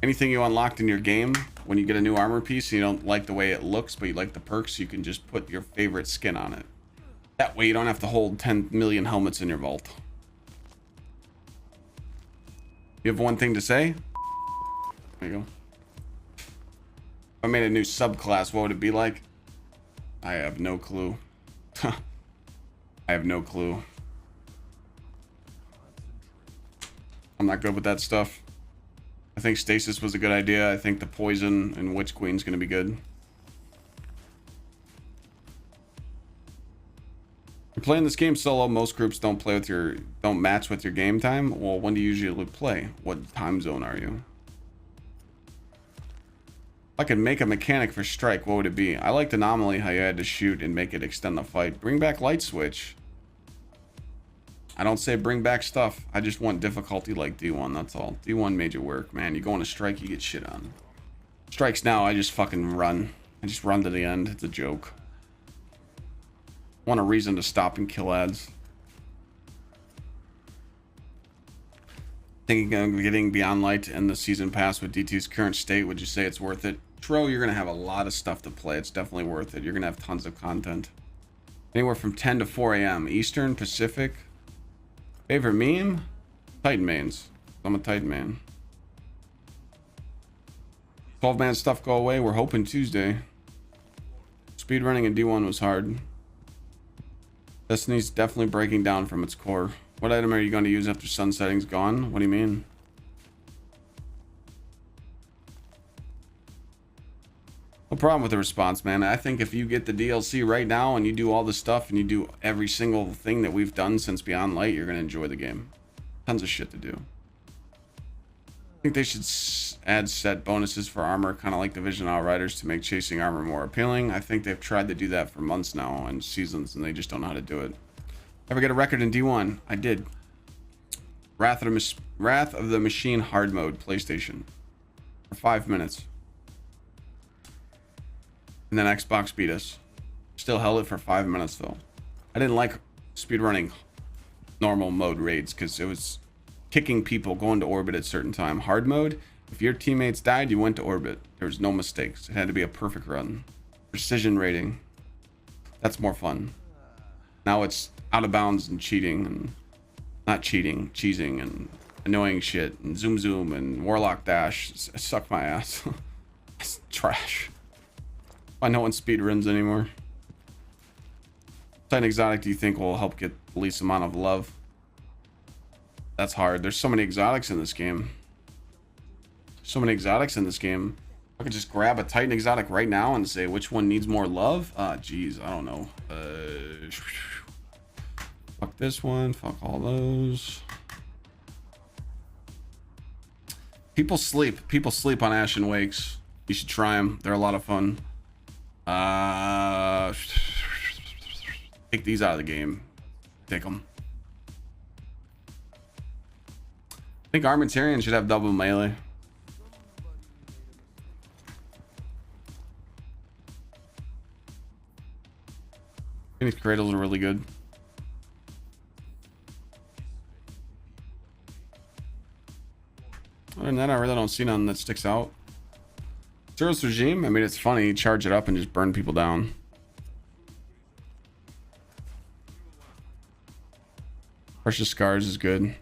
Anything you unlocked in your game, when you get a new armor piece and you don't like the way it looks, but you like the perks, you can just put your favorite skin on it. That way you don't have to hold 10 million helmets in your vault. You have one thing to say? There you go. If I made a new subclass, what would it be like? I have no clue. I have no clue. I'm not good with that stuff. I think stasis was a good idea. I think the poison and witch queen's gonna be good. You're playing this game solo. Most groups don't match with your game time. Well, when do you usually play? What time zone are you? If I could make a mechanic for strike, what would it be? I liked Anomaly, how you had to shoot and make it extend the fight. Bring back light switch. I don't say bring back stuff. I just want difficulty like D1, that's all. D1 made you work, man. You go on a strike, you get shit on. Strikes now, I just fucking run. I just run to the end. It's a joke. Want a reason to stop and kill ads. Thinking of getting Beyond Light and the season pass with D2's current state, would you say it's worth it? Tro, you're gonna have a lot of stuff to play. It's definitely worth it. You're gonna have tons of content. Anywhere from 10 to 4 a.m. Eastern, Pacific. Favorite meme? Titan mains. I'm a Titan man. 12-man stuff go away. We're hoping Tuesday. Speedrunning in D1 was hard. Destiny's definitely breaking down from its core. What item are you going to use after sunsetting's gone? What do you mean? No problem with the response, man. I think if you get the DLC right now and you do all the stuff and you do every single thing that we've done since Beyond Light, you're going to enjoy the game. Tons of shit to do. I think they should add set bonuses for armor, kind of like Division Outriders, to make chasing armor more appealing. I think they've tried to do that for months now and seasons, and they just don't know how to do it. Ever get a record in D1? I did. Wrath of the Machine hard mode, PlayStation. For 5 minutes. And then Xbox beat us. Still held it for 5 minutes though. I didn't like speedrunning normal mode raids because it was kicking people going to orbit at certain time. Hard mode, if your teammates died, you went to orbit. There was no mistakes. It had to be a perfect run. Precision rating. That's more fun. Now it's out of bounds and cheating and not cheating, cheesing and annoying shit and zoom and warlock dash. Suck my ass. It's trash. I know one speed runs anymore. What type of exotic do you think will help get the least amount of love? That's hard. There's so many exotics in this game. So many exotics in this game. I could just grab a Titan exotic right now and say which one needs more love. Geez, I don't know. Fuck this one. Fuck all those. People sleep. People sleep on Ashen Wakes. You should try them. They're a lot of fun. Take these out of the game. Take them. I think Armentarian should have double melee. These cradles are really good. Other than that, I really don't see none that sticks out. Zero's regime, I mean, it's funny. You charge it up and just burn people down. Precious Scars is good.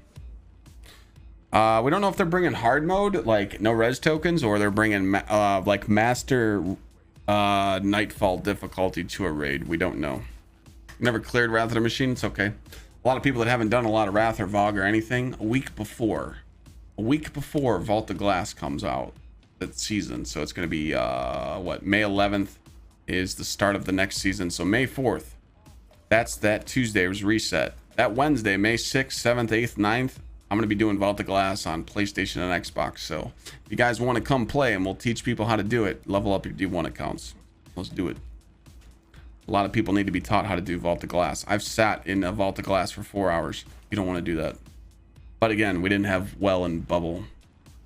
We don't know if they're bringing hard mode, like no res tokens, or they're bringing like master nightfall difficulty to a raid. We don't know. Never cleared Wrath of the Machine. It's okay. A lot of people that haven't done a lot of Wrath or Vogue or anything, a week before Vault of Glass comes out, that season. So it's going to be what, May 11th is the start of the next season. So May 4th, that's that Tuesday was reset. That Wednesday, May 6th, 7th, 8th, 9th, I'm going to be doing Vault of Glass on PlayStation and Xbox. So if you guys want to come play and we'll teach people how to do it, level up your D1 accounts. Let's do it. A lot of people need to be taught how to do Vault of Glass. I've sat in a Vault of Glass for 4 hours. You don't want to do that. But again, we didn't have Well and Bubble.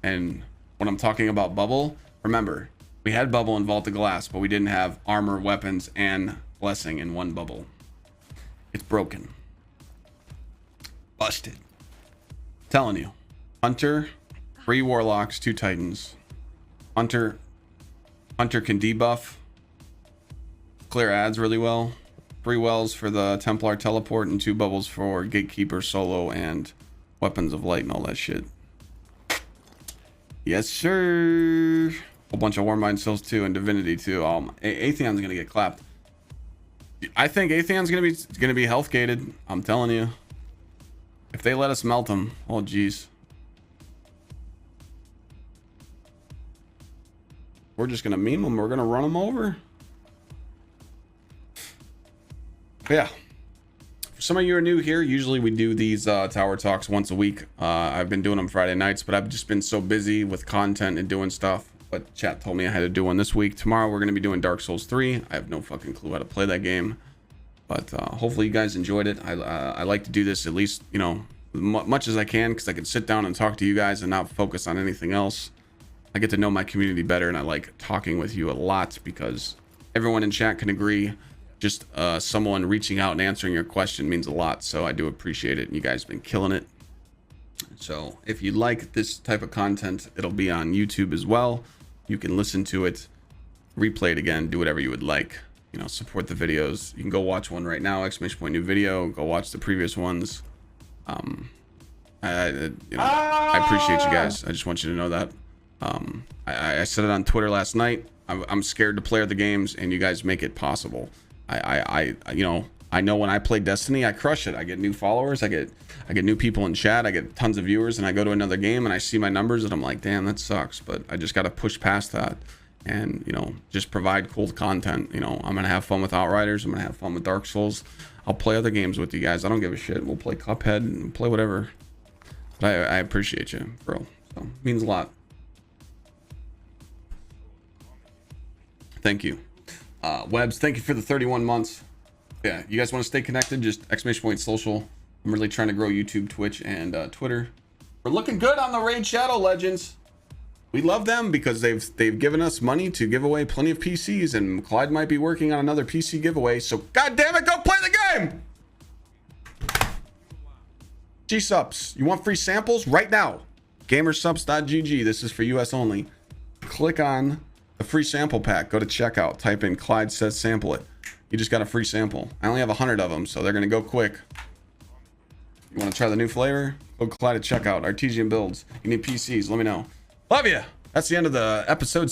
And when I'm talking about Bubble, remember, we had Bubble and Vault of Glass, but we didn't have armor, weapons, and blessing in one bubble. It's broken. Busted. Telling you. Hunter, 3 warlocks, 2 titans. Hunter can debuff. Clear ads really well. 3 wells for the Templar teleport and 2 bubbles for Gatekeeper solo and weapons of light and all that shit. Yes, sir. Whole bunch of warmind cells too and divinity too. Atheon's gonna get clapped. I think Atheon's gonna be health gated. I'm telling you. If they let us melt them, oh geez. We're just gonna meme them. We're gonna run them over. But yeah. For some of you who are new here, usually we do these tower talks once a week. I've been doing them Friday nights, but I've just been so busy with content and doing stuff. But chat told me I had to do one this week. Tomorrow we're gonna be doing Dark Souls 3. I have no fucking clue how to play that game, but hopefully you guys enjoyed it. I like to do this at least, you know, much as I can, because I can sit down and talk to you guys and not focus on anything else. I get to know my community better, and I like talking with you a lot because everyone in chat can agree. Just someone reaching out and answering your question means a lot, so I do appreciate it. You guys have been killing it. So if you like this type of content, it'll be on YouTube as well. You can listen to it, replay it again, do whatever you would like. You know, support the videos. You can go watch one right now, !new video. Go watch the previous ones. I appreciate you guys. I just want you to know that. I said it on Twitter last night. I'm scared to play other games, and you guys make it possible. You know, I know when I play Destiny, I crush it. I get new followers. I get new people in chat. I get tons of viewers, and I go to another game and I see my numbers and I'm like, damn, that sucks. But I just got to push past that and, you know, just provide cool content. You know, I'm going to have fun with Outriders. I'm going to have fun with Dark Souls. I'll play other games with you guys. I don't give a shit. We'll play Cuphead and play whatever. But I appreciate you, bro. So it means a lot. Thank you. Webs, thank you for the 31 months. Yeah, you guys want to stay connected, just !social. I'm really trying to grow YouTube, Twitch, and Twitter. We're looking good on the Raid Shadow Legends. We love them because they've given us money to give away plenty of PCs, and Clyde might be working on another PC giveaway, so god damn it, go play the game! GsxrClyde, you want free samples? Right now. Gamersubs.gg, this is for US only. Click on the free sample pack, go to checkout, type in Clyde says sample it. You just got a free sample. I only have 100 of them, so they're gonna go quick. You want to try the new flavor? Go Clyde at checkout. Artesian builds. You need PCs, let me know. Love ya. That's the end of the episode